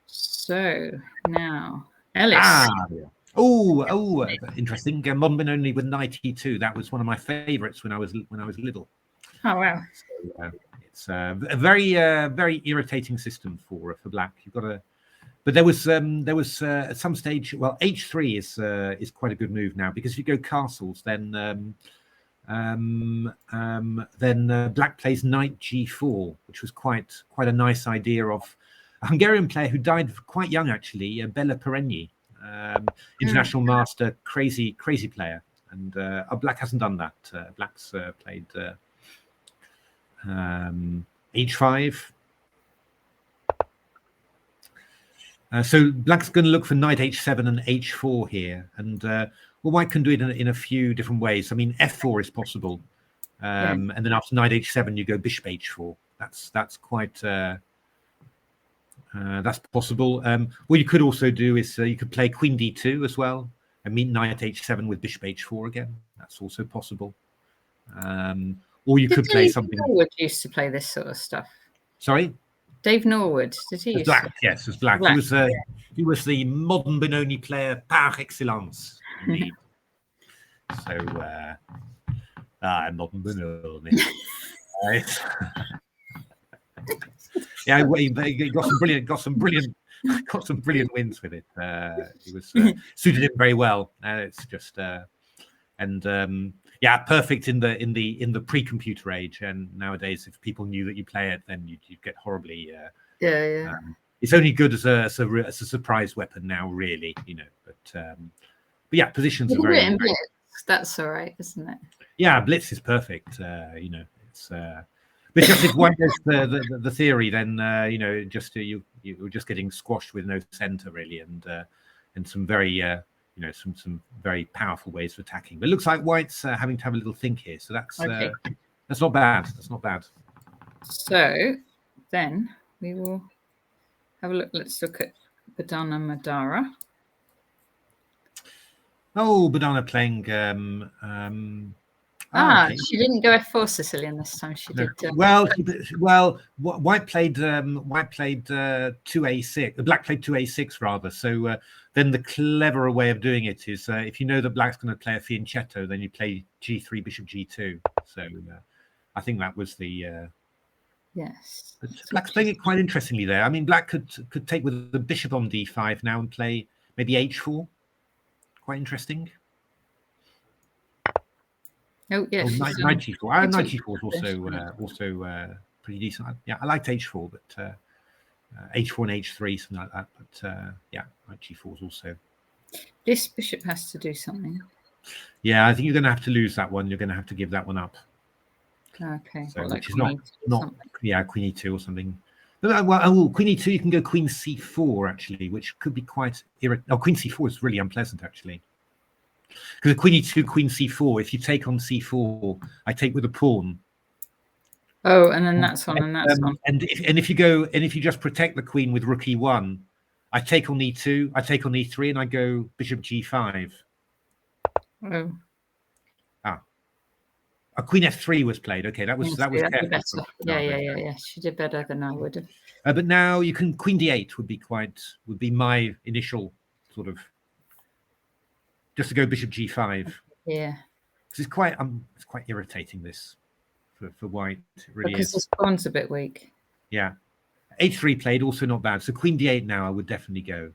Speaker 1: So now Ellis.
Speaker 2: Interesting. Modern Bin Only with knight e2. That was one of my favorites when I was little.
Speaker 1: Oh wow!
Speaker 2: So, it's a very very irritating system for Black. You've got to, but there was at some stage. Well, h3 is quite a good move now, because if you go castles, then Black plays knight g4, which was quite a nice idea of a Hungarian player who died quite young, actually, Bela Perenyi, international master, crazy player, and Black hasn't done that. Black's played h5. So Black's going to look for knight h7 and h4 here, and White can do it in a few different ways. I mean, f4 is possible, and then after knight h7, you go bishop h4. That's quite that's possible. What you could also do is you could play queen d2 as well, and meet knight h7 with bishop h4 again. That's also possible. Or you could play something.
Speaker 1: Norwood used to play this sort of stuff.
Speaker 2: Sorry,
Speaker 1: Dave Norwood. Did he?
Speaker 2: Black, yes, it was Black. He was the modern Benoni player par excellence. Indeed. So, modern Benoni. Yeah, he got some brilliant wins with it. He was suited him very well. It's just perfect in the pre-computer age. And nowadays, if people knew that you play it, then you'd get horribly. It's only good as a surprise weapon now, really. But yeah, positions are very.
Speaker 1: That's all right, isn't it?
Speaker 2: Yeah, Blitz is perfect. It's. But just if white is the theory, then you know, just you're just getting squashed with no center really, and some very you know, some very powerful ways of attacking. But it looks like white's having to have a little think here, so that's not bad. That's not bad.
Speaker 1: So then we will have a look. Let's look at Badana Madara.
Speaker 2: Oh, Badana playing.
Speaker 1: Okay. She didn't go F4 Sicilian this time. She did.
Speaker 2: Well, white played 2A6. Black played 2A6 rather. So then the cleverer way of doing it is if you know that black's going to play a fianchetto, then you play G3 bishop G2. So I think that was the.
Speaker 1: Yes.
Speaker 2: Black's playing it quite interestingly there. I mean, black could take with the bishop on D5 now and play maybe H4. Quite interesting.
Speaker 1: Oh yes,
Speaker 2: knight G4. Knight G4 is also pretty decent. Yeah, I liked H4, but H4 and H3 something like that. But yeah, Knight G4 is also.
Speaker 1: This bishop has to do something.
Speaker 2: Yeah, I think you're going to have to lose that one. You're going to have to give that one up.
Speaker 1: Okay.
Speaker 2: So,
Speaker 1: well,
Speaker 2: which is not yeah, Queen E2 or something. Well, Queen E2 you can go Queen C4 actually, which could be quite irritating. Oh, Queen C4 is really unpleasant actually. Because Queen E2, Queen C4, if you take on C4, I take with a pawn.
Speaker 1: Oh, and then that's on, and that's on.
Speaker 2: And if you just protect the queen with Rook E1, I take on E2, I take on E3, and I go Bishop G5.
Speaker 1: Oh.
Speaker 2: A Queen F3 was played. Okay, that was
Speaker 1: better.
Speaker 2: Yeah.
Speaker 1: She did better than I would have.
Speaker 2: But now you can Queen D8 would be my initial sort of. Just to go Bishop G5.
Speaker 1: Yeah.
Speaker 2: Because it's quite irritating this for white. It really
Speaker 1: because this pawn's a bit weak.
Speaker 2: Yeah. H3 played, also not bad. So Queen D8 now I would definitely go. I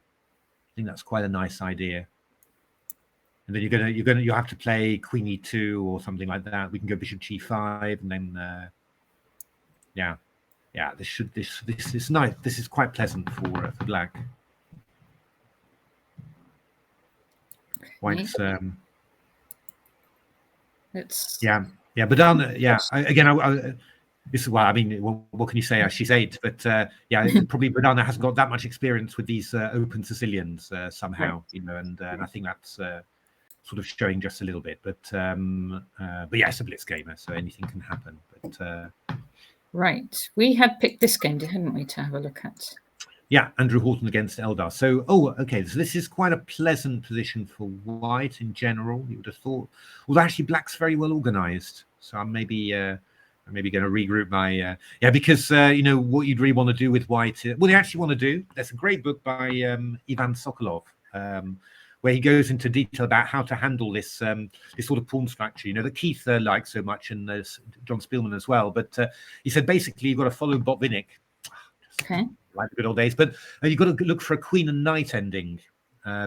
Speaker 2: think that's quite a nice idea. And then you'll have to play Queen E2 or something like that. We can go Bishop G5 and then yeah. This is nice. This is quite pleasant for black. White's
Speaker 1: it's
Speaker 2: Badana this is why I mean what can you say? She's 8, but probably Badana hasn't got that much experience with these open Sicilians somehow, you know, and I think that's sort of showing just a little bit. But yeah, it's a blitz gamer, so anything can happen. But
Speaker 1: right, we had picked this game, hadn't we, to have a look at?
Speaker 2: Yeah, Andrew Horton against Eldar. So, okay. So this is quite a pleasant position for white in general. You would have thought. Although actually, black's very well organised. So I'm maybe going to regroup my because you know what you'd really want to do with white. What you actually want to do. There's a great book by Ivan Sokolov where he goes into detail about how to handle this this sort of pawn structure. You know that Keith likes so much, and John Spielman as well. But he said basically you've got to follow Botvinnik.
Speaker 1: Okay.
Speaker 2: Like the good old days, but you've got to look for a queen and knight ending,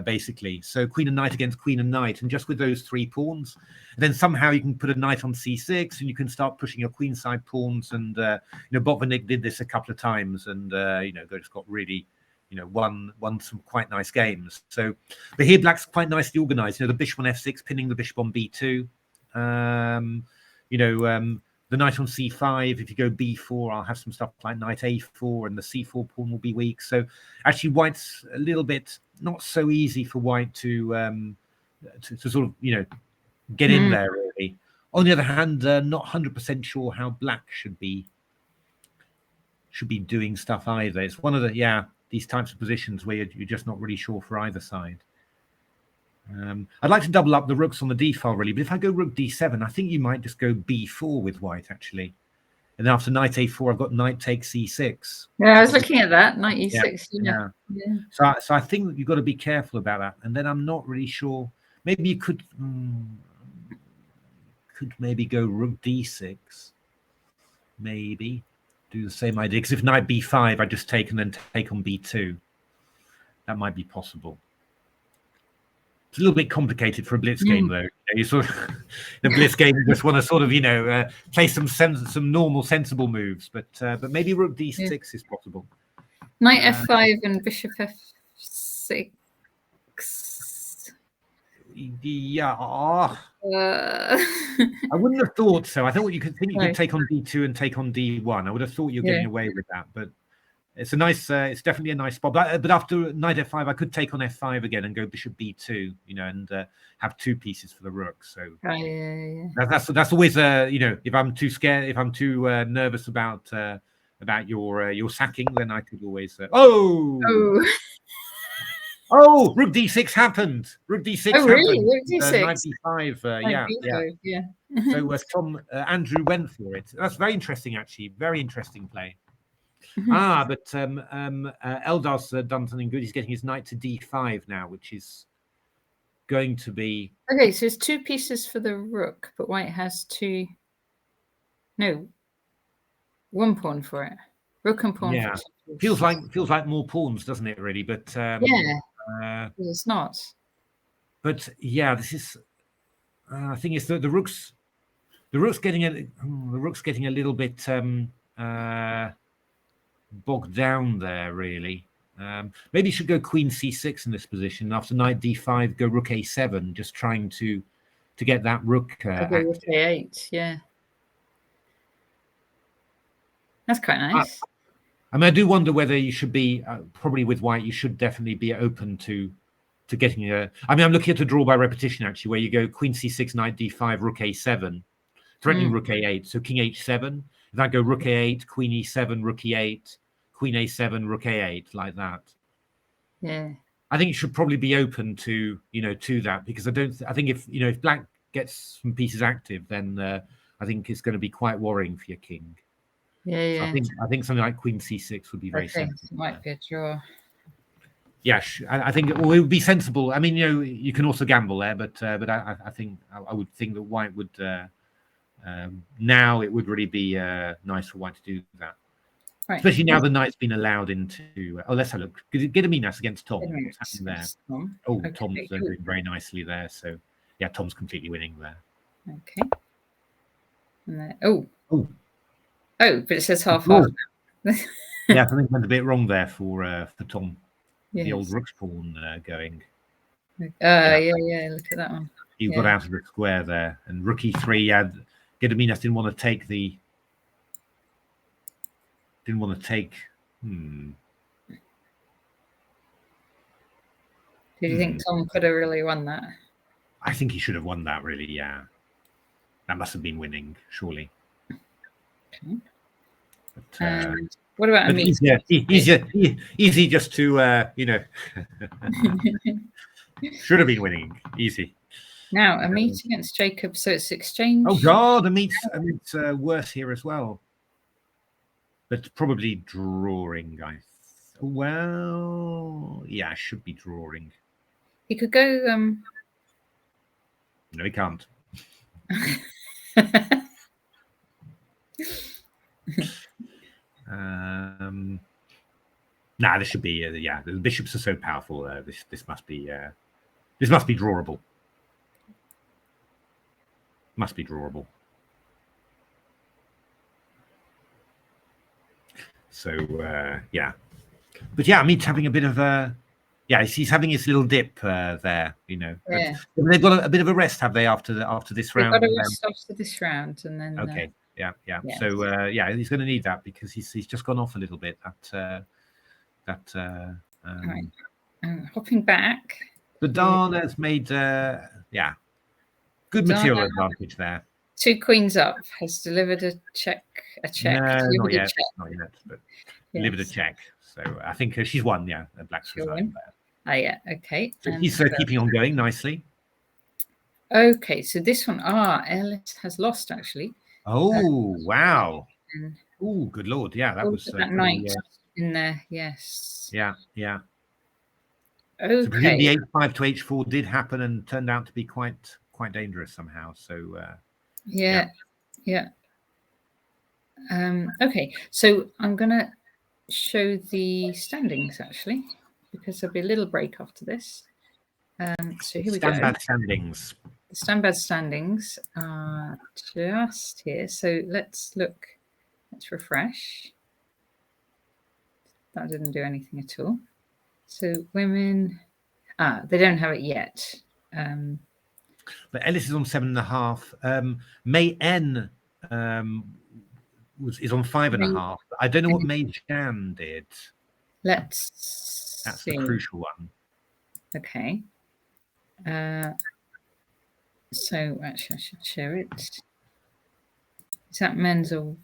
Speaker 2: basically. So queen and knight against queen and knight, and just with those 3 pawns, and then somehow you can put a knight on c6, and you can start pushing your queenside pawns. And you know, Botvinnik did this a couple of times, and you know, just got really, you know, won some quite nice games. So, but here black's quite nicely organised. You know, the bishop on f6, pinning the bishop on b2. You know. The knight on c5, if you go b4, I'll have some stuff like knight a4, and the c4 pawn will be weak. So actually white's a little bit not so easy for white to sort of, you know, get in there really. On the other hand, not 100% sure how black should be doing stuff either. It's one of the these types of positions where you're just not really sure for either side. I'd like to double up the rooks on the d file really, but if I go rook d7, I think you might just go b4 with white actually, and then after knight a4, I've got knight takes e6.
Speaker 1: Yeah, I was looking at that knight e6.
Speaker 2: Yeah. So I think that you've got to be careful about that. And then I'm not really sure. Maybe you could maybe go rook d6. Maybe do the same idea, because if knight b5, I just take and then take on b2. That might be possible. It's a little bit complicated for a blitz game, though. You sort of the blitz game, you just want to sort of, you know, play some normal, sensible moves. But maybe rook d6 is possible.
Speaker 1: Knight f5 and bishop f6.
Speaker 2: Yeah.
Speaker 1: Uh,
Speaker 2: I wouldn't have thought so. I thought you could
Speaker 1: No.
Speaker 2: take on D2 and take on D1. I would have thought you're
Speaker 1: Yeah.
Speaker 2: getting away with that, but it's a nice. It's definitely a nice spot. But after knight f5, I could take on f5 again and go bishop b2. And have 2 pieces for the rook. So
Speaker 1: yeah.
Speaker 2: that's always if I'm too scared, if I'm too nervous about your sacking, then I could always
Speaker 1: Oh.
Speaker 2: Oh, rook d6 happened. Rook d6
Speaker 1: Oh, really?
Speaker 2: happened.
Speaker 1: Rook d6?
Speaker 2: Knight b5. Yeah. So Andrew went for it. That's very interesting, actually. Very interesting play. But Eldar's done something good. He's getting his knight to d5 now, which is going to be...
Speaker 1: Okay, so it's 2 pieces for the rook, but white has 2... No, 1 pawn for it. Rook and pawn for 2 pieces.
Speaker 2: Feels like more pawns, doesn't it, really? But
Speaker 1: it's not.
Speaker 2: But yeah, this is... I think it's the rook's getting a little bit bogged down there, really. Maybe you should go queen c6 in this position. After knight d5, go rook a7, just trying to get that rook active.
Speaker 1: Rook a8, yeah. That's quite nice.
Speaker 2: I mean, I do wonder whether you should be, probably with white, you should definitely be open to getting a... I mean, I'm looking at a draw by repetition, actually, where you go queen c6, knight d5, rook a7, threatening rook a8. So king h7. If I go rook a8, queen e7, rook e8, queen a7, rook a8, like that.
Speaker 1: Yeah.
Speaker 2: I think you should probably be open to that, because I think if black gets some pieces active, then I think it's going to be quite worrying for your king.
Speaker 1: Yeah.
Speaker 2: So I think something like queen c6 would be very sensible.
Speaker 1: Might be a draw.
Speaker 2: Yeah, I think it would be sensible. I mean, you can also gamble there, but I think I would think that white would now it would really be nice for white to do that. Right. Especially now the knight's been allowed into... let's have a look. Gediminas against Tom. What's happening there? Okay, Tom's doing very nicely there. So, yeah, Tom's completely winning there.
Speaker 1: Okay. But it says half.
Speaker 2: Yeah, something went a bit wrong there for Tom. Yes. The old rook's pawn going.
Speaker 1: Yeah, look at that one.
Speaker 2: You got out of the square there. And rook e3, Gediminas didn't want to take the... Didn't want to take...
Speaker 1: Did you think Tom could have really won that?
Speaker 2: I think he should have won that, really, yeah. That must have been winning, surely.
Speaker 1: Okay. But, what about a meet?
Speaker 2: Easy just to, should have been winning. Easy.
Speaker 1: Now, a meet against Jacob, so it's exchange.
Speaker 2: Oh, God, a meet's worse here as well. But probably drawing, guys. Well, yeah, should be drawing.
Speaker 1: He could go...
Speaker 2: No, he can't. This should be the bishops are so powerful. This must be drawable. Must be drawable. So but yeah, Amit's having a bit of a he's having his little dip there,
Speaker 1: Yeah.
Speaker 2: They've got a bit of a rest, have they, after this round?
Speaker 1: They've got a rest after this round, and then
Speaker 2: okay. Yeah. So he's going to need that, because he's just gone off a little bit.
Speaker 1: Right. Hopping back.
Speaker 2: Badasconyi has made good material advantage there.
Speaker 1: 2 queens up, has delivered a check.
Speaker 2: No, not yet, but delivered a check. So I think she's won. Yeah, Black's resigned there.
Speaker 1: Oh yeah, okay.
Speaker 2: So he's keeping on going nicely.
Speaker 1: Okay, so this one, Ellis has lost actually.
Speaker 2: Oh wow! Oh, good lord! Yeah, that was
Speaker 1: that knight in there. Yes.
Speaker 2: Yeah.
Speaker 1: Okay.
Speaker 2: So presumably h5 to h4 did happen and turned out to be quite dangerous somehow. So
Speaker 1: yeah. Okay, so I'm gonna show the standings actually, because there'll be a little break after this. So here we go.
Speaker 2: Standings.
Speaker 1: The standard standings are just here. So let's look. Let's refresh. That didn't do anything at all. So women, they don't have it yet.
Speaker 2: But Ellis is on 7.5. May N is on 5.5. I don't know what May Jan did.
Speaker 1: That's
Speaker 2: the crucial one.
Speaker 1: Okay. So actually, I should share it. Is that men's or?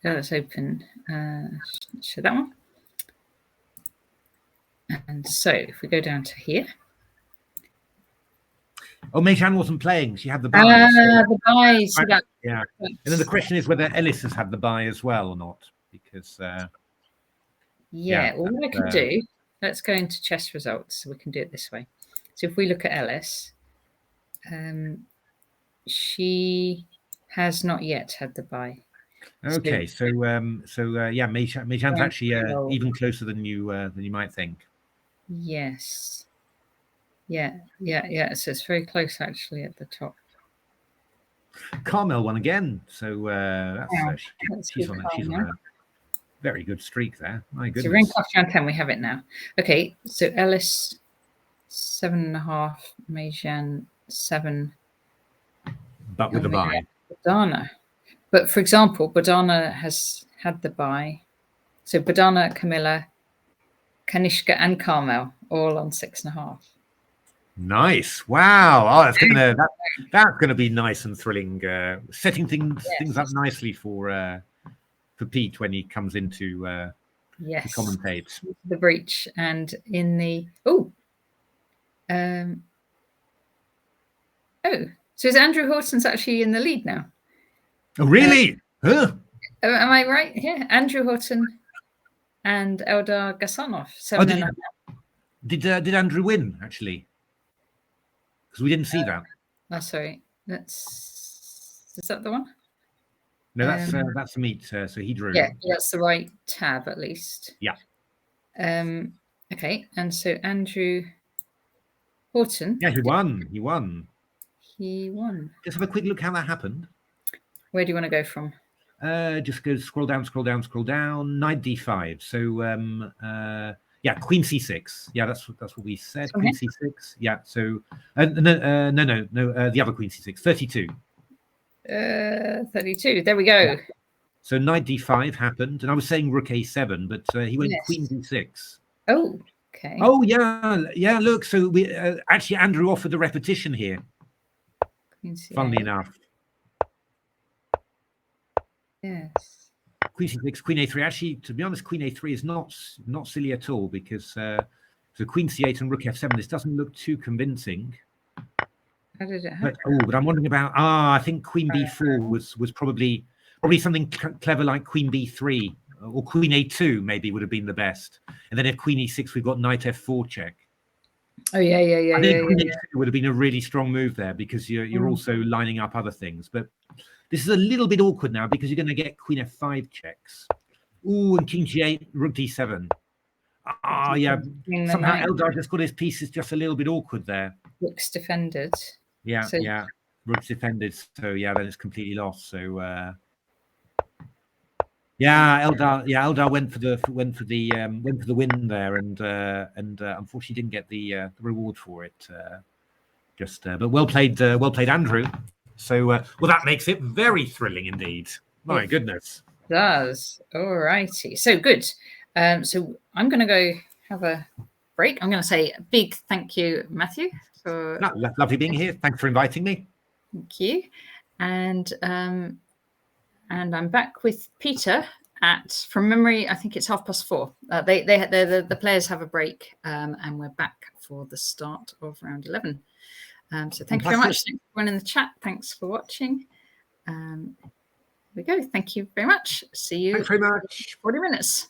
Speaker 1: Oh, it's open. Share that one. And so if we go down to here.
Speaker 2: Oh, May Jan wasn't playing. She had the bye.
Speaker 1: The bye. So
Speaker 2: yeah. And then the question is whether Ellis has had the bye as well or not. Because
Speaker 1: well, what I can do, let's go into chess results. So we can do it this way. So if we look at Ellis, she has not yet had the bye.
Speaker 2: Okay, so May Jan's actually even closer than you might think.
Speaker 1: Yes. Yeah. So it's very close actually at the top.
Speaker 2: Carmel won again, so she's on a very good streak there. My goodness.
Speaker 1: So rank off round 10, we have it now. Okay, so Ellis 7.5, May Jan 7.
Speaker 2: But with the bye.
Speaker 1: Badana. But for example, Badana has had the bye. So Badana, Camilla, Kanishka, and Carmel all on 6.5.
Speaker 2: Nice! Wow! Oh, that's gonna be nice and thrilling. Setting things up nicely for Pete when he comes into to commentate.
Speaker 1: The breach and in the so is Andrew Horton's actually in the lead now?
Speaker 2: Oh, really?
Speaker 1: Am I right? Yeah, Andrew Horton and Eldar Gasanov.
Speaker 2: Did Andrew win actually? Because we didn't see that.
Speaker 1: Oh, sorry. Is that the one?
Speaker 2: No, that's the meet. So he drew.
Speaker 1: Yeah, that's the right tab at least.
Speaker 2: Yeah.
Speaker 1: Okay, and so Andrew Horton.
Speaker 2: Yeah, he won. Just have a quick look how that happened.
Speaker 1: Where do you want to go from?
Speaker 2: Just go scroll down. Knight d5. So Queen c6. Yeah, that's what we said. Queen c6. Yeah. So no. The other Queen c6. 32.
Speaker 1: 32. There we go.
Speaker 2: Yeah. So Knight d5 happened, and I was saying Rook a7, but he went Queen d6.
Speaker 1: Oh, okay.
Speaker 2: Oh yeah. Look, so we actually Andrew offered a repetition here. Funnily enough.
Speaker 1: Yes.
Speaker 2: Queen c6, Queen a3. Actually, to be honest, Queen a3 is not silly at all because so Queen c8 and Rook f7. This doesn't look too convincing.
Speaker 1: How did it happen?
Speaker 2: But I'm wondering about. I think Queen b4 was probably something clever like Queen b3 or Queen a2 maybe would have been the best. And then if Queen e6, we've got Knight f4 check.
Speaker 1: Oh yeah.
Speaker 2: I think Queen a2 would have been a really strong move there because you're also lining up other things, but. This is a little bit awkward now because you're going to get Queen f5 checks. Ooh, and King g8, Rook d7. Yeah. Somehow Eldar just got his pieces just a little bit awkward there.
Speaker 1: Rook's defended.
Speaker 2: Yeah. Rook's defended. So then it's completely lost. So Eldar went for the win there, and unfortunately didn't get the reward for it. But well played, Andrew. So, that makes it very thrilling indeed. My goodness.
Speaker 1: It does. All righty. So good. So I'm going to go have a break. I'm going to say a big thank you, Matthew.
Speaker 2: Lovely being here. Thanks for inviting me.
Speaker 1: Thank you. And I'm back with Peter from memory, I think it's 4:30. The players have a break, and we're back for the start of round 11. So thank you very much. Thanks everyone in the chat. Thanks for watching. Here we go. Thank you very much. See you.
Speaker 2: Thanks very much.
Speaker 1: 40 minutes.